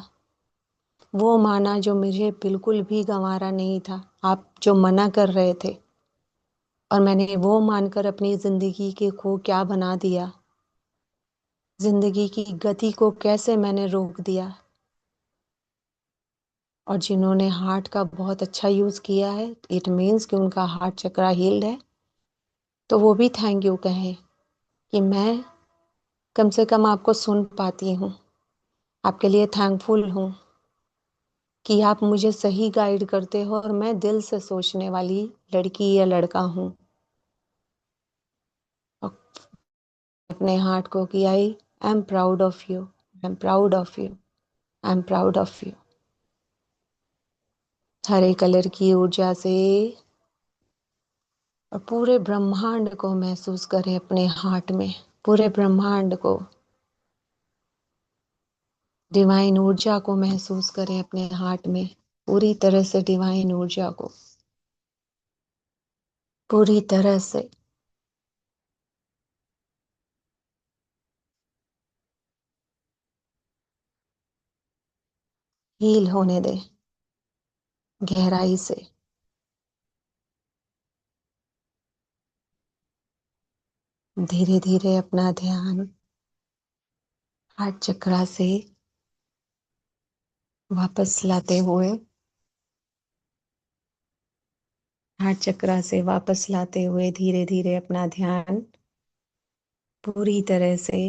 वो माना जो मुझे बिल्कुल भी गंवारा नहीं था, आप जो मना कर रहे थे, और मैंने वो मानकर अपनी जिंदगी के को क्या बना दिया, जिंदगी की गति को कैसे मैंने रोक दिया। और जिन्होंने हार्ट का बहुत अच्छा यूज किया है, इट मीन्स कि उनका हार्ट चक्रा हील्ड है, तो वो भी थैंक यू कहें कि मैं कम से कम आपको सुन पाती हूँ। आपके लिए थैंकफुल हूँ कि आप मुझे सही गाइड करते हो, और मैं दिल से सोचने वाली लड़की या लड़का हूँ। और अपने हार्ट को कि I am proud of you, I am proud of you, I am proud of you. Hare colour की ऊर्जा से और पूरे ब्रह्मांड को महसूस करें अपने हार्ट में, पूरे ब्रह्मांड को, डिवाइन ऊर्जा को महसूस करें अपने हार्ट में, पूरी तरह से डिवाइन ऊर्जा को, पूरी तरह से। हील होने दें गहराई से। धीरे धीरे अपना ध्यान हार्ट चक्रा से वापस लाते हुए, हार्ट चक्रा से वापस लाते हुए धीरे धीरे अपना ध्यान पूरी तरह से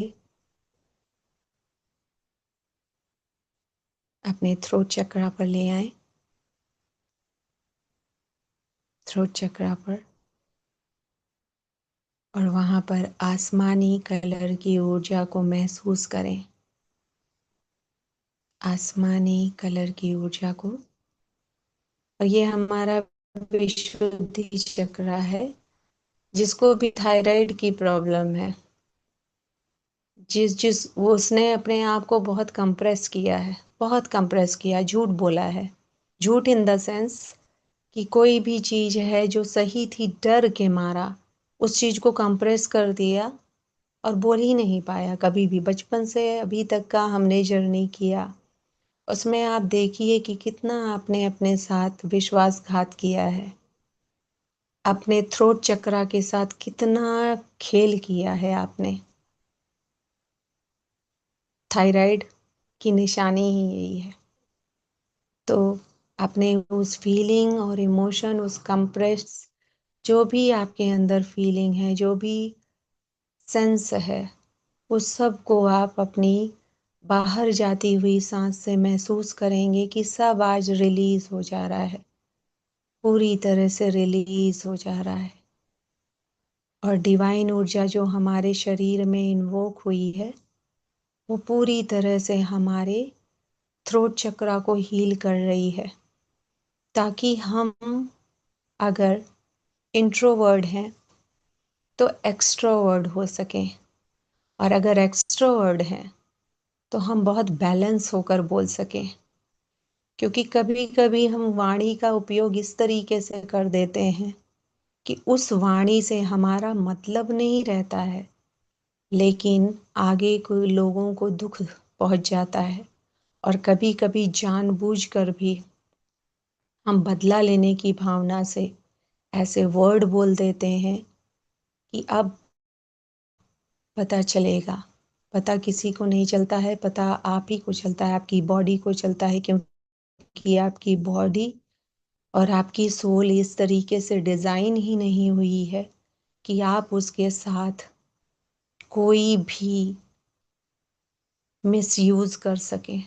अपने थ्रोट चक्रा पर ले आए, थ्रोट चक्रा पर, और वहां पर आसमानी कलर की ऊर्जा को महसूस करें, आसमानी कलर की ऊर्जा को। और ये हमारा विशुद्धि चक्र है। जिसको भी थायराइड की प्रॉब्लम है, जिस जिस वो उसने अपने आप को बहुत कंप्रेस किया है, बहुत कंप्रेस किया, झूठ बोला है। झूठ इन द सेंस कि कोई भी चीज है जो सही थी, डर के मारा उस चीज को कंप्रेस कर दिया और बोल ही नहीं पाया कभी भी। बचपन से अभी तक का हमने जर्नी किया, उसमें आप देखिए कि कितना आपने अपने साथ विश्वासघात किया है, अपने थ्रोट चक्रा के साथ कितना खेल किया है आपने। थायराइड की निशानी ही यही है। तो अपने उस फीलिंग और इमोशन, उस कंप्रेस, जो भी आपके अंदर फीलिंग है, जो भी सेंस है, उस सब को आप अपनी बाहर जाती हुई सांस से महसूस करेंगे कि सब आज रिलीज हो जा रहा है, पूरी तरह से रिलीज हो जा रहा है। और डिवाइन ऊर्जा जो हमारे शरीर में इन्वोक हुई है, वो पूरी तरह से हमारे थ्रोट चक्रा को हील कर रही है, ताकि हम अगर इंट्रोवर्ड हैं तो एक्सट्रोवर्ड हो सकें, और अगर एक्सट्रोवर्ड हैं तो हम बहुत बैलेंस होकर बोल सकें। क्योंकि कभी कभी हम वाणी का उपयोग इस तरीके से कर देते हैं कि उस वाणी से हमारा मतलब नहीं रहता है, लेकिन आगे कोई लोगों को दुख पहुंच जाता है। और कभी कभी जानबूझकर भी हम बदला लेने की भावना से ऐसे वर्ड बोल देते हैं कि अब पता चलेगा। पता किसी को नहीं चलता है, पता आप ही को चलता है, आपकी बॉडी को चलता है। क्योंकि आपकी बॉडी और आपकी सोल इस तरीके से डिजाइन ही नहीं हुई है कि आप उसके साथ कोई भी मिसयूज कर सकें।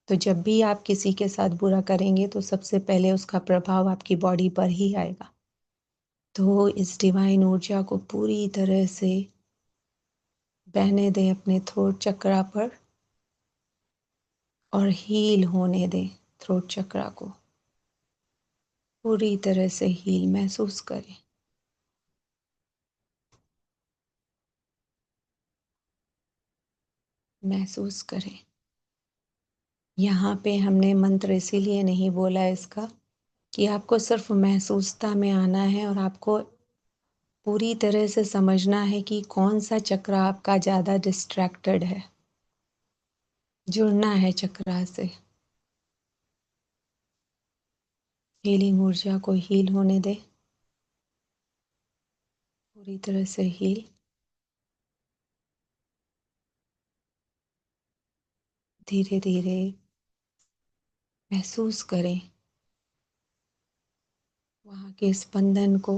तो जब भी आप किसी के साथ बुरा करेंगे तो सबसे पहले उसका प्रभाव आपकी बॉडी पर ही आएगा। तो इस डिवाइन ऊर्जा को पूरी तरह से बहने दें अपने थ्रोट चक्रा पर और हील होने दें थ्रोट चक्रा को। पूरी तरह से हील महसूस करें। महसूस करें। यहाँ पे हमने मंत्र इसीलिए नहीं बोला इसका कि आपको सिर्फ महसूसता में आना है और आपको पूरी तरह से समझना है कि कौन सा चक्र आपका ज़्यादा डिस्ट्रैक्टेड है। जुड़ना है चक्रा से। हीलिंग ऊर्जा को हील होने दे, पूरी तरह से हील। धीरे धीरे महसूस करें वहाँ के स्पंदन को,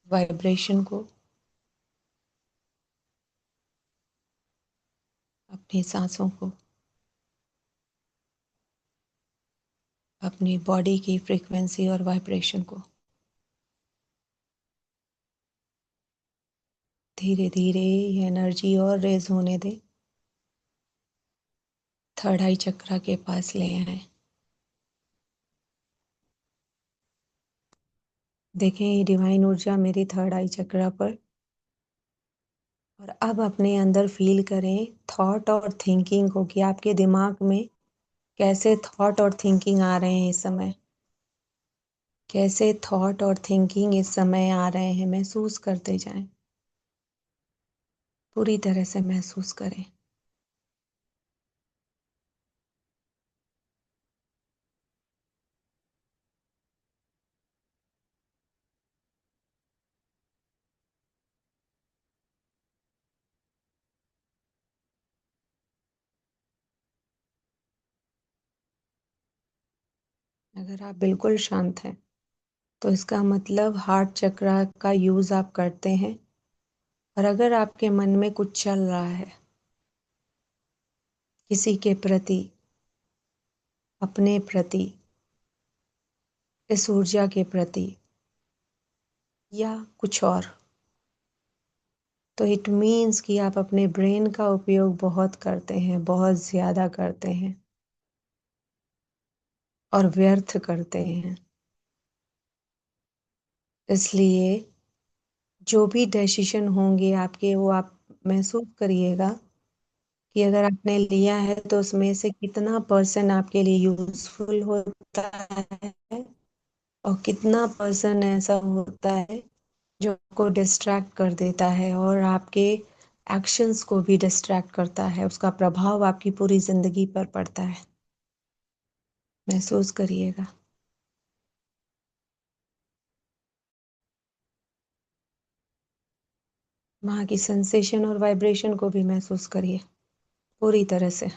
वाइब्रेशन को, अपनी सांसों को, अपनी बॉडी की फ्रीक्वेंसी और वाइब्रेशन को। धीरे धीरे ये एनर्जी और रेज होने दें। थर्ड आई चक्रा के पास ले आए। देखें ये डिवाइन ऊर्जा मेरी थर्ड आई चक्रा पर। और अब अपने अंदर फील करें थॉट और थिंकिंग को, कि आपके दिमाग में कैसे थॉट और थिंकिंग आ रहे हैं इस समय। कैसे थॉट और थिंकिंग इस समय आ रहे हैं, महसूस करते जाएं। पूरी तरह से महसूस करें। अगर आप बिल्कुल शांत हैं तो इसका मतलब हार्ट चक्रा का यूज आप करते हैं। और अगर आपके मन में कुछ चल रहा है किसी के प्रति, अपने प्रति, इस ऊर्जा के प्रति, या कुछ और, तो इट मीन्स कि आप अपने ब्रेन का उपयोग बहुत करते हैं, बहुत ज्यादा करते हैं और व्यर्थ करते हैं। इसलिए जो भी डिसीजन होंगे आपके, वो आप महसूस करिएगा कि अगर आपने लिया है तो उसमें से कितना परसेंट आपके लिए यूजफुल होता है और कितना परसेंट ऐसा होता है जो आपको डिस्ट्रैक्ट कर देता है और आपके एक्शंस को भी डिस्ट्रैक्ट करता है। उसका प्रभाव आपकी पूरी जिंदगी पर पड़ता है। महसूस करिएगा। वहाँ की सेंसेशन और वाइब्रेशन को भी महसूस करिए पूरी तरह से।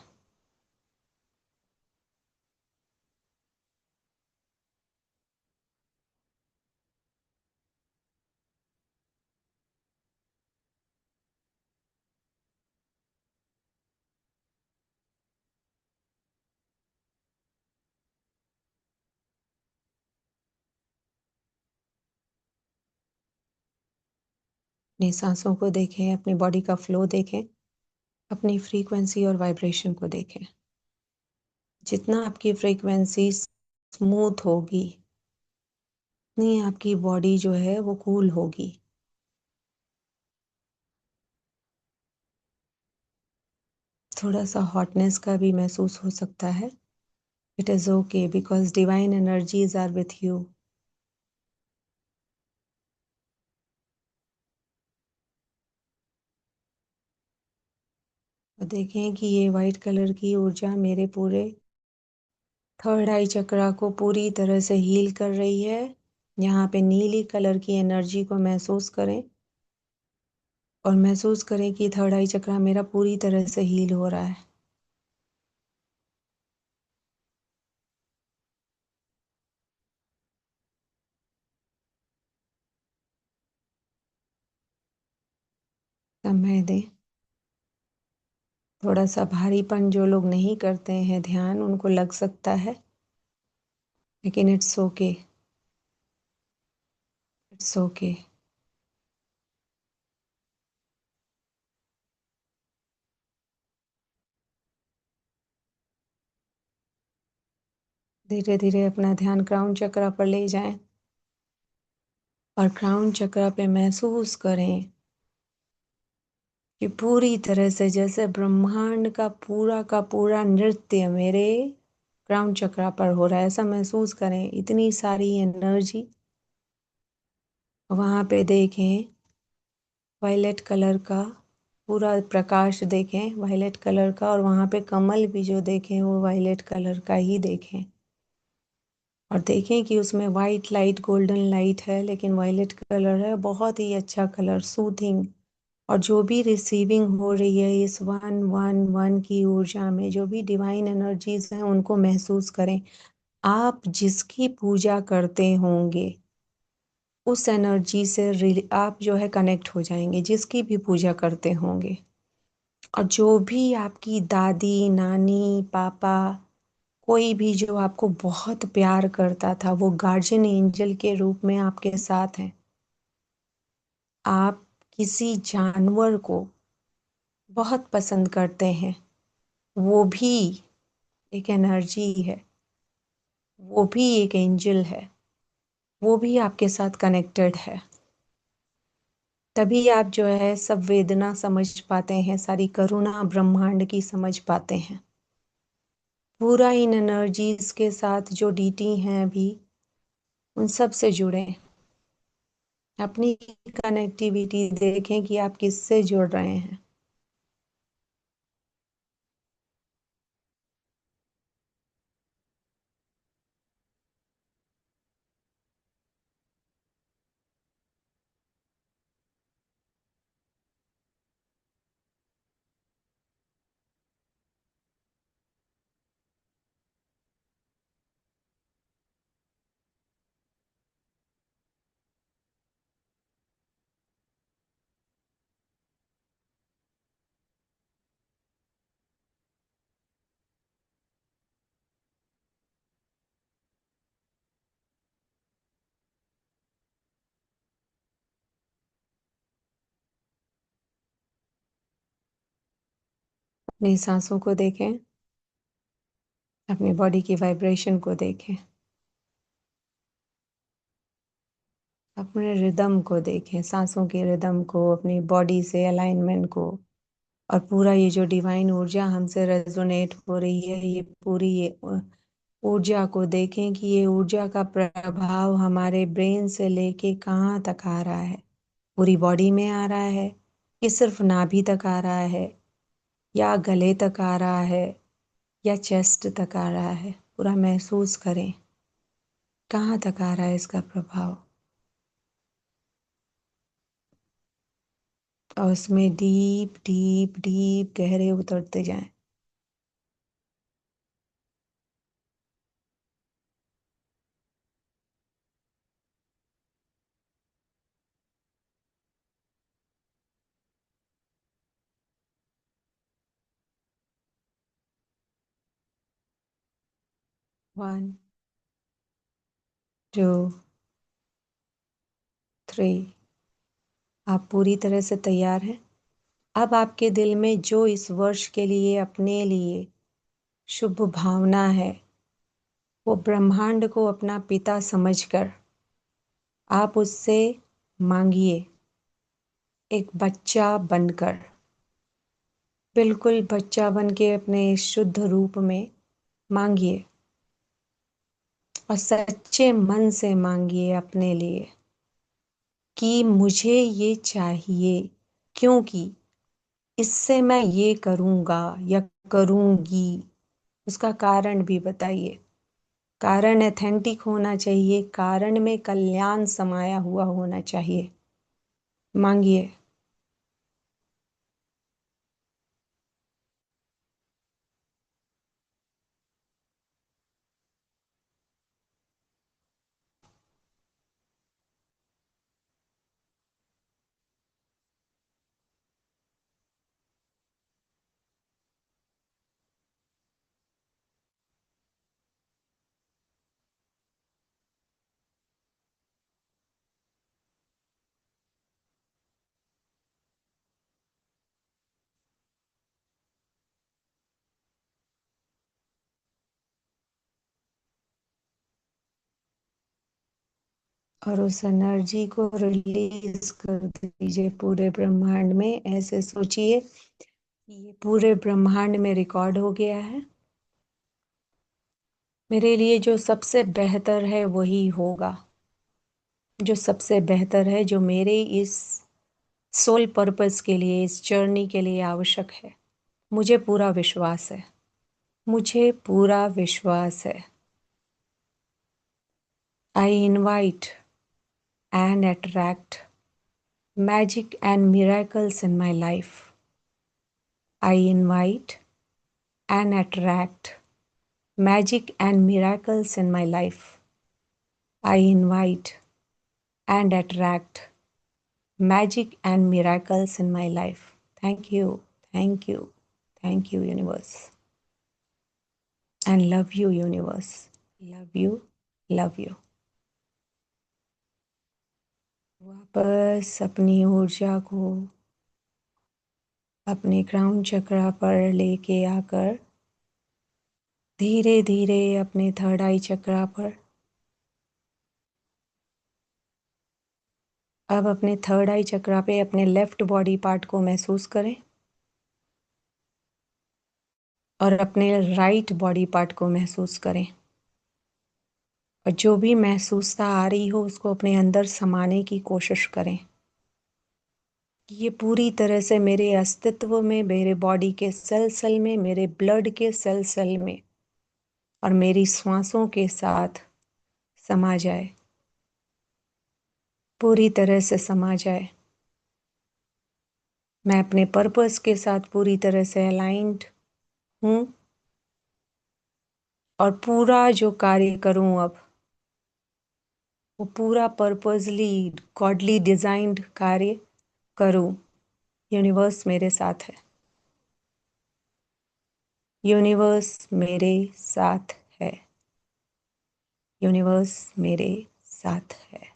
अपनी सांसों को देखें, अपनी बॉडी का फ्लो देखें, अपनी फ्रीक्वेंसी और वाइब्रेशन को देखें। जितना आपकी फ्रीक्वेंसी स्मूथ होगी, उतनी आपकी बॉडी जो है वो कूल होगी। थोड़ा सा हॉटनेस का भी महसूस हो सकता है। It is okay because divine energies are with you. और देखें कि ये वाइट कलर की ऊर्जा मेरे पूरे थर्ड आई चक्रा को पूरी तरह से हील कर रही है। यहाँ पे नीली कलर की एनर्जी को महसूस करें और महसूस करें कि थर्ड आई चक्रा मेरा पूरी तरह से हील हो रहा है। समय दें। थोड़ा सा भारीपन जो लोग नहीं करते हैं ध्यान, उनको लग सकता है, लेकिन इट्स ओके। It's okay. धीरे धीरे अपना ध्यान क्राउन चक्रा पर ले जाएं और क्राउन चक्रा पे महसूस करें कि पूरी तरह से जैसे ब्रह्मांड का पूरा नृत्य मेरे क्राउन चक्रा पर हो रहा है, ऐसा महसूस करें। इतनी सारी एनर्जी वहां पे देखें। वायलेट कलर का पूरा प्रकाश देखें, वायलेट कलर का, और वहां पे कमल भी जो देखें वो वायलेट कलर का ही देखें। और देखें कि उसमें वाइट लाइट, गोल्डन लाइट है, लेकिन वायलेट कलर है। बहुत ही अच्छा कलर, सूथिंग। और जो भी रिसीविंग हो रही है इस 111 की ऊर्जा में, जो भी डिवाइन एनर्जीज हैं, उनको महसूस करें। आप जिसकी पूजा करते होंगे उस एनर्जी से आप जो है कनेक्ट हो जाएंगे, जिसकी भी पूजा करते होंगे। और जो भी आपकी दादी, नानी, पापा, कोई भी जो आपको बहुत प्यार करता था, वो गार्जियन एंजल के रूप में आपके साथ हैं। आप किसी जानवर को बहुत पसंद करते हैं, वो भी एक एनर्जी है, वो भी एक एंजल है, वो भी आपके साथ कनेक्टेड है। तभी आप जो है सब वेदना समझ पाते हैं, सारी करुणा ब्रह्मांड की समझ पाते हैं। पूरा इन एनर्जीज के साथ जो डीटी हैं अभी, उन सब से जुड़े। अपनी कनेक्टिविटी देखें कि आप किससे जुड़ रहे हैं। अपनी सांसों को देखें, अपनी बॉडी की वाइब्रेशन को देखें, अपने रिदम को देखें, सांसों के रिदम को, अपनी बॉडी से अलाइनमेंट को, और पूरा ये जो डिवाइन ऊर्जा हमसे रेजोनेट हो रही है, ये पूरी ये ऊर्जा को देखें कि ये ऊर्जा का प्रभाव हमारे ब्रेन से लेके कहाँ तक आ रहा है। पूरी बॉडी में आ रहा है, ये सिर्फ नाभि तक आ रहा है, या गले तक आ रहा है, या चेस्ट तक आ रहा है। पूरा महसूस करें कहाँ तक आ रहा है इसका प्रभाव, और उसमें डीप डीप डीप गहरे उतरते जाएं। One, two, three. आप पूरी तरह से तैयार हैं। अब आपके दिल में जो इस वर्ष के लिए अपने लिए शुभ भावना है, वो ब्रह्मांड को अपना पिता समझकर आप उससे मांगिए। एक बच्चा बनकर, बिल्कुल बच्चा बन के अपने शुद्ध रूप में मांगिए, और सच्चे मन से मांगिए अपने लिए कि मुझे ये चाहिए, क्योंकि इससे मैं ये करूँगा या करूँगी। उसका कारण भी बताइए। कारण एथेंटिक होना चाहिए, कारण में कल्याण समाया हुआ होना चाहिए। मांगिए। और उस एनर्जी को रिलीज कर दीजिए पूरे ब्रह्मांड में। ऐसे सोचिए कि ये पूरे ब्रह्मांड में रिकॉर्ड हो गया है, मेरे लिए जो सबसे बेहतर है वही होगा। जो सबसे बेहतर है, जो मेरे इस सोल पर्पस के लिए, इस जर्नी के लिए आवश्यक है, मुझे पूरा विश्वास है। मुझे पूरा विश्वास है। I invite and attract magic and miracles in my life. I invite and attract magic and miracles in my life. I invite and attract magic and miracles in my life. Thank you, thank you, thank you, universe. And love you, universe. Love you, love you. वापस अपनी ऊर्जा को अपने crown चक्रा पर लेके आकर धीरे धीरे अपने थर्ड आई चक्रा पर, अब अपने थर्ड आई चक्रा पे अपने लेफ्ट बॉडी पार्ट को महसूस करें, और अपने राइट बॉडी पार्ट को महसूस करें। और जो भी महसूसता आ रही हो उसको अपने अंदर समाने की कोशिश करें। ये पूरी तरह से मेरे अस्तित्व में, मेरे बॉडी के सेल सेल में, मेरे ब्लड के सेल सेल में और मेरी श्वासों के साथ समा जाए, पूरी तरह से समा जाए। मैं अपने पर्पस के साथ पूरी तरह से अलाइंड हूँ, और पूरा जो कार्य करूँ अब, वो पूरा पर्पसली गॉडली डिजाइन्ड कार्य करूँ। यूनिवर्स मेरे साथ है। यूनिवर्स मेरे साथ है। यूनिवर्स मेरे साथ है।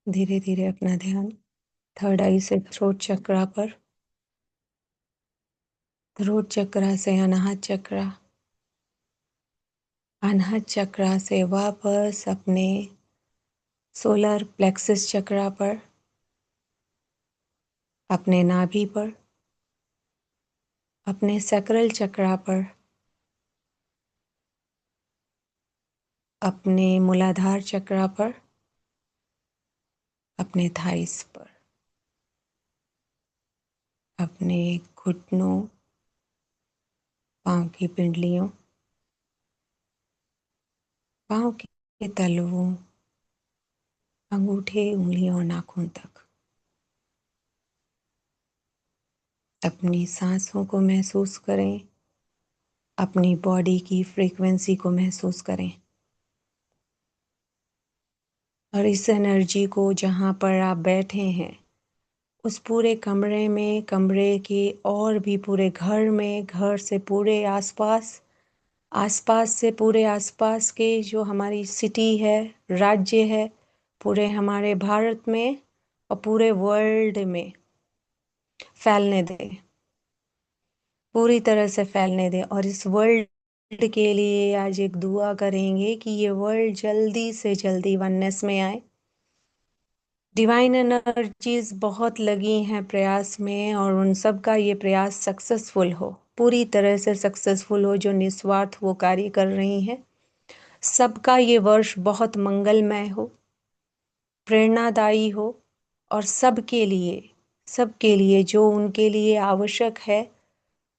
धीरे धीरे अपना ध्यान थर्ड आई से थ्रोट चक्रा पर, थ्रोट चक्रा से अनाहत चक्रा, अनाहत चक्रा से वापस अपने सोलर प्लेक्सस चक्रा पर, अपने नाभि पर, अपने सैक्रल चक्रा पर, अपने मूलाधार चक्रा पर, अपने थाइस पर, अपने घुटनों, पाँव की पिंडलियों, पाँव के तलवों, अंगूठे, उंगलियों और नाखून तक अपनी सांसों को महसूस करें, अपनी बॉडी की फ्रीक्वेंसी को महसूस करें और इस एनर्जी को जहाँ पर आप बैठे हैं उस पूरे कमरे में, कमरे के और भी पूरे घर में, घर से पूरे आसपास, आसपास से पूरे आसपास के जो हमारी सिटी है, राज्य है, पूरे हमारे भारत में और पूरे वर्ल्ड में फैलने दें, पूरी तरह से फैलने दें। और इस वर्ल्ड के लिए आज एक दुआ करेंगे कि ये वर्ल्ड जल्दी से जल्दी वननेस में आए। डिवाइन एनर्जीज बहुत लगी हैं प्रयास में और उन सब का ये प्रयास सक्सेसफुल हो, पूरी तरह से सक्सेसफुल हो, जो निस्वार्थ वो कार्य कर रही हैं। सबका ये वर्ष बहुत मंगलमय हो, प्रेरणादायी हो और सबके लिए जो उनके लिए आवश्यक है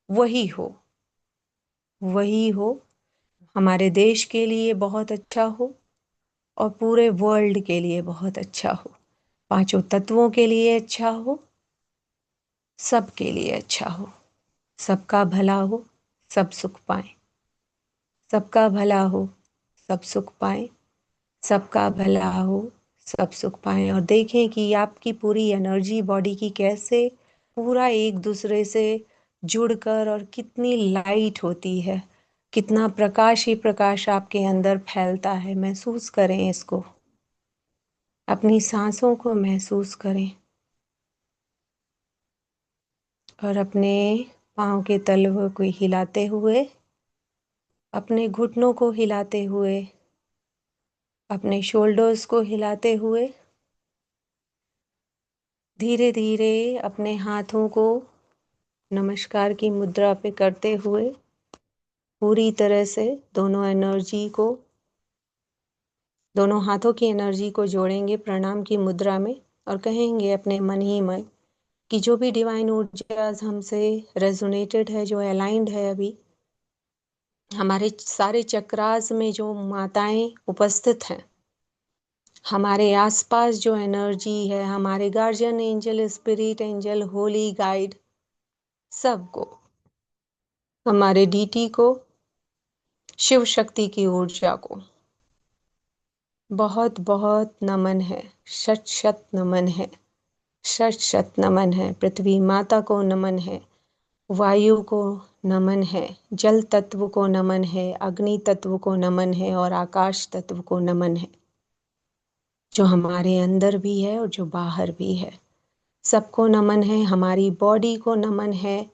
वही हो, वही हो। हमारे देश के लिए बहुत अच्छा हो और पूरे वर्ल्ड के लिए बहुत अच्छा हो, पांचों तत्वों के लिए अच्छा हो, सबके लिए अच्छा हो, सबका भला हो, सब सुख पाए, सबका भला हो, सब सुख पाए, सबका भला हो, सब सुख पाए। और देखें कि आपकी पूरी एनर्जी बॉडी की कैसे पूरा एक दूसरे से जुड़कर और कितनी लाइट होती है, कितना प्रकाश ही प्रकाश आपके अंदर फैलता है। महसूस करें इसको, अपनी सांसों को महसूस करें और अपने पाँव के तलवों को हिलाते हुए, अपने घुटनों को हिलाते हुए, अपने शोल्डर्स को हिलाते हुए धीरे धीरे अपने हाथों को नमस्कार की मुद्रा पे करते हुए पूरी तरह से दोनों हाथों की एनर्जी को जोड़ेंगे प्रणाम की मुद्रा में और कहेंगे अपने मन ही मन कि जो भी डिवाइन ऊर्जा हमसे रेजोनेटेड है, जो अलाइंड है, अभी हमारे सारे चक्रास में जो माताएं उपस्थित हैं, हमारे आसपास जो एनर्जी है, हमारे guardian angel, spirit angel, Holi guide, सबको, हमारे डीटी को, शिव शक्ति की ऊर्जा को बहुत बहुत नमन है, शत शत नमन है, शत शत नमन है। पृथ्वी माता को नमन है, वायु को नमन है, जल तत्व को नमन है, अग्नि तत्व को नमन है और आकाश तत्व को नमन है, जो हमारे अंदर भी है और जो बाहर भी है। सबको नमन है। हमारी बॉडी को नमन है,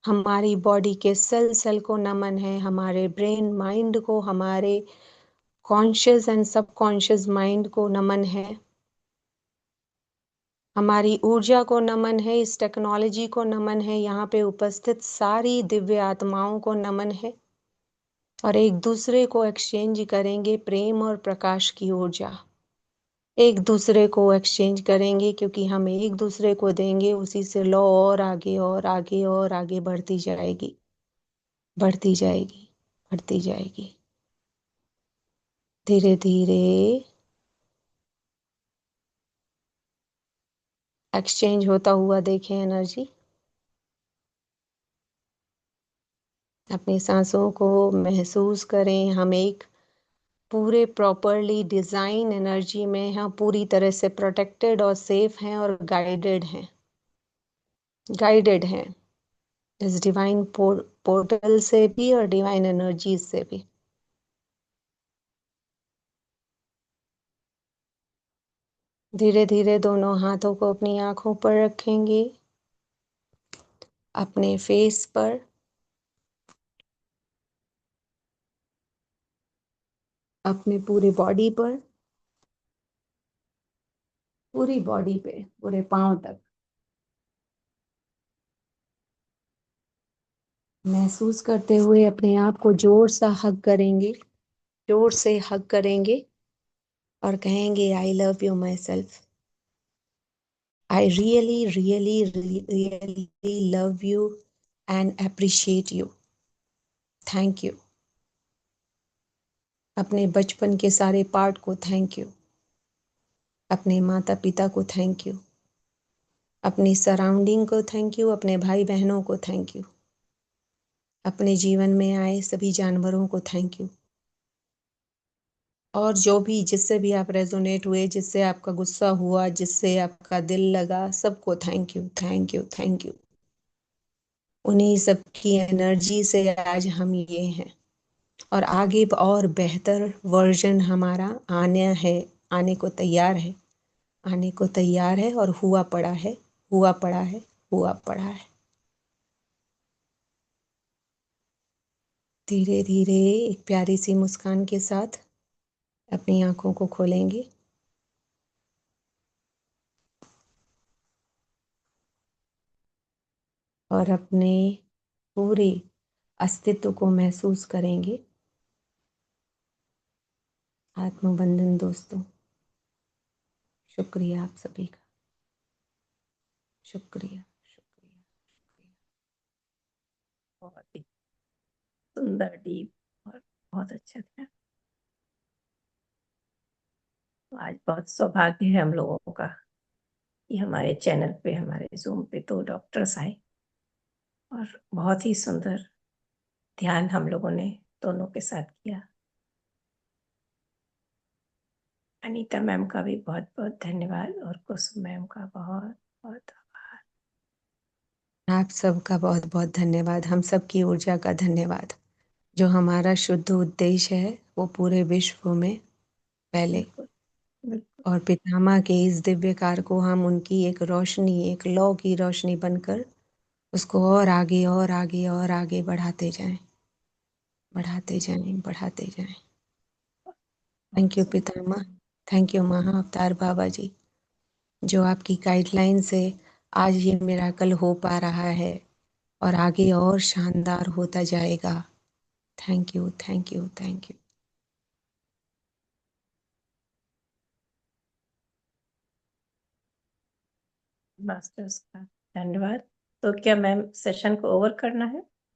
हमारी बॉडी के सेल सेल को नमन है, हमारे ब्रेन माइंड को, हमारे कॉन्शियस एंड सबकॉन्शियस माइंड को नमन है, हमारी ऊर्जा को नमन है, इस टेक्नोलॉजी को नमन है, यहाँ पे उपस्थित सारी दिव्य आत्माओं को नमन है। और एक दूसरे को एक्सचेंज करेंगे प्रेम और प्रकाश की ऊर्जा, एक दूसरे को एक्सचेंज करेंगे, क्योंकि हम एक दूसरे को देंगे, उसी से लौ और आगे और आगे और आगे बढ़ती जाएगी, बढ़ती जाएगी, बढ़ती जाएगी। धीरे धीरे एक्सचेंज होता हुआ देखें एनर्जी। अपनी सांसों को महसूस करें। हम एक पूरे प्रॉपरली डिजाइन एनर्जी में हैं, पूरी तरह से प्रोटेक्टेड और सेफ हैं और गाइडेड हैं, गाइडेड हैं इस डिवाइन पोर्टल से भी और डिवाइन एनर्जी से भी। धीरे धीरे दोनों हाथों को अपनी आंखों पर रखेंगे, अपने फेस पर, अपने पूरे बॉडी पर, पूरी बॉडी पे, पूरे पांव तक। महसूस करते हुए अपने आप को जोर सा हग करेंगे, जोर से हग करेंगे और कहेंगे आई love you my self. I really really really love you and appreciate you. Thank you. अपने बचपन के सारे पार्ट को थैंक यू। अपने माता पिता को थैंक यू। अपनी सराउंडिंग को थैंक यू। अपने भाई बहनों को थैंक यू। अपने जीवन में आए सभी जानवरों को थैंक यू। और जो भी, जिससे भी आप रेजोनेट हुए, जिससे आपका गुस्सा हुआ, जिससे आपका दिल लगा, सबको thank you, thank you, thank you. उन्हीं सब की एनर्जी से आज हम ये हैं, और आगे और बेहतर वर्जन हमारा आने है, आने को तैयार है, आने को तैयार है और हुआ पड़ा है, हुआ पड़ा है, हुआ पड़ा है। धीरे धीरे एक प्यारी सी मुस्कान के साथ अपनी आंखों को खोलेंगे और अपने पूरे अस्तित्व को महसूस करेंगे। आत्मबंधन दोस्तों, शुक्रिया आप सभी का, शुक्रिया, शुक्रिया, शुक्रिया। बहुत ही सुंदर, डीप और बहुत अच्छा था। तो आज बहुत सौभाग्य है हम लोगों का कि हमारे चैनल पे, हमारे जूम पे 2 डॉक्टर्स आए और बहुत ही सुंदर ध्यान हम लोगों ने दोनों के साथ किया। अनीता मैम का भी बहुत बहुत धन्यवाद और कुसुम मैम का बहुत बहुत आप सबका बहुत बहुत धन्यवाद। हम सब की ऊर्जा का धन्यवाद। जो हमारा शुद्ध उद्देश्य है वो पूरे विश्व में फैले, बिल्कुल बिल्कुल और पितामह के इस दिव्य कार्य को हम उनकी एक रोशनी, एक लौ की रोशनी बनकर उसको और आगे और आगे और आगे बढ़ाते जाएं, बढ़ाते जाएं, बढ़ाते जाएं। बहुत थैंक यू सुंदर। पितामह, थैंक यू महाअवतार बाबा जी, जो आपकी गाइडलाइन से आज ये मिराकल हो पा रहा है और आगे और शानदार होता जाएगा। Thank you, thank you, thank you. Masters का धन्यवाद। तो क्या मैम सेशन को ओवर करना है?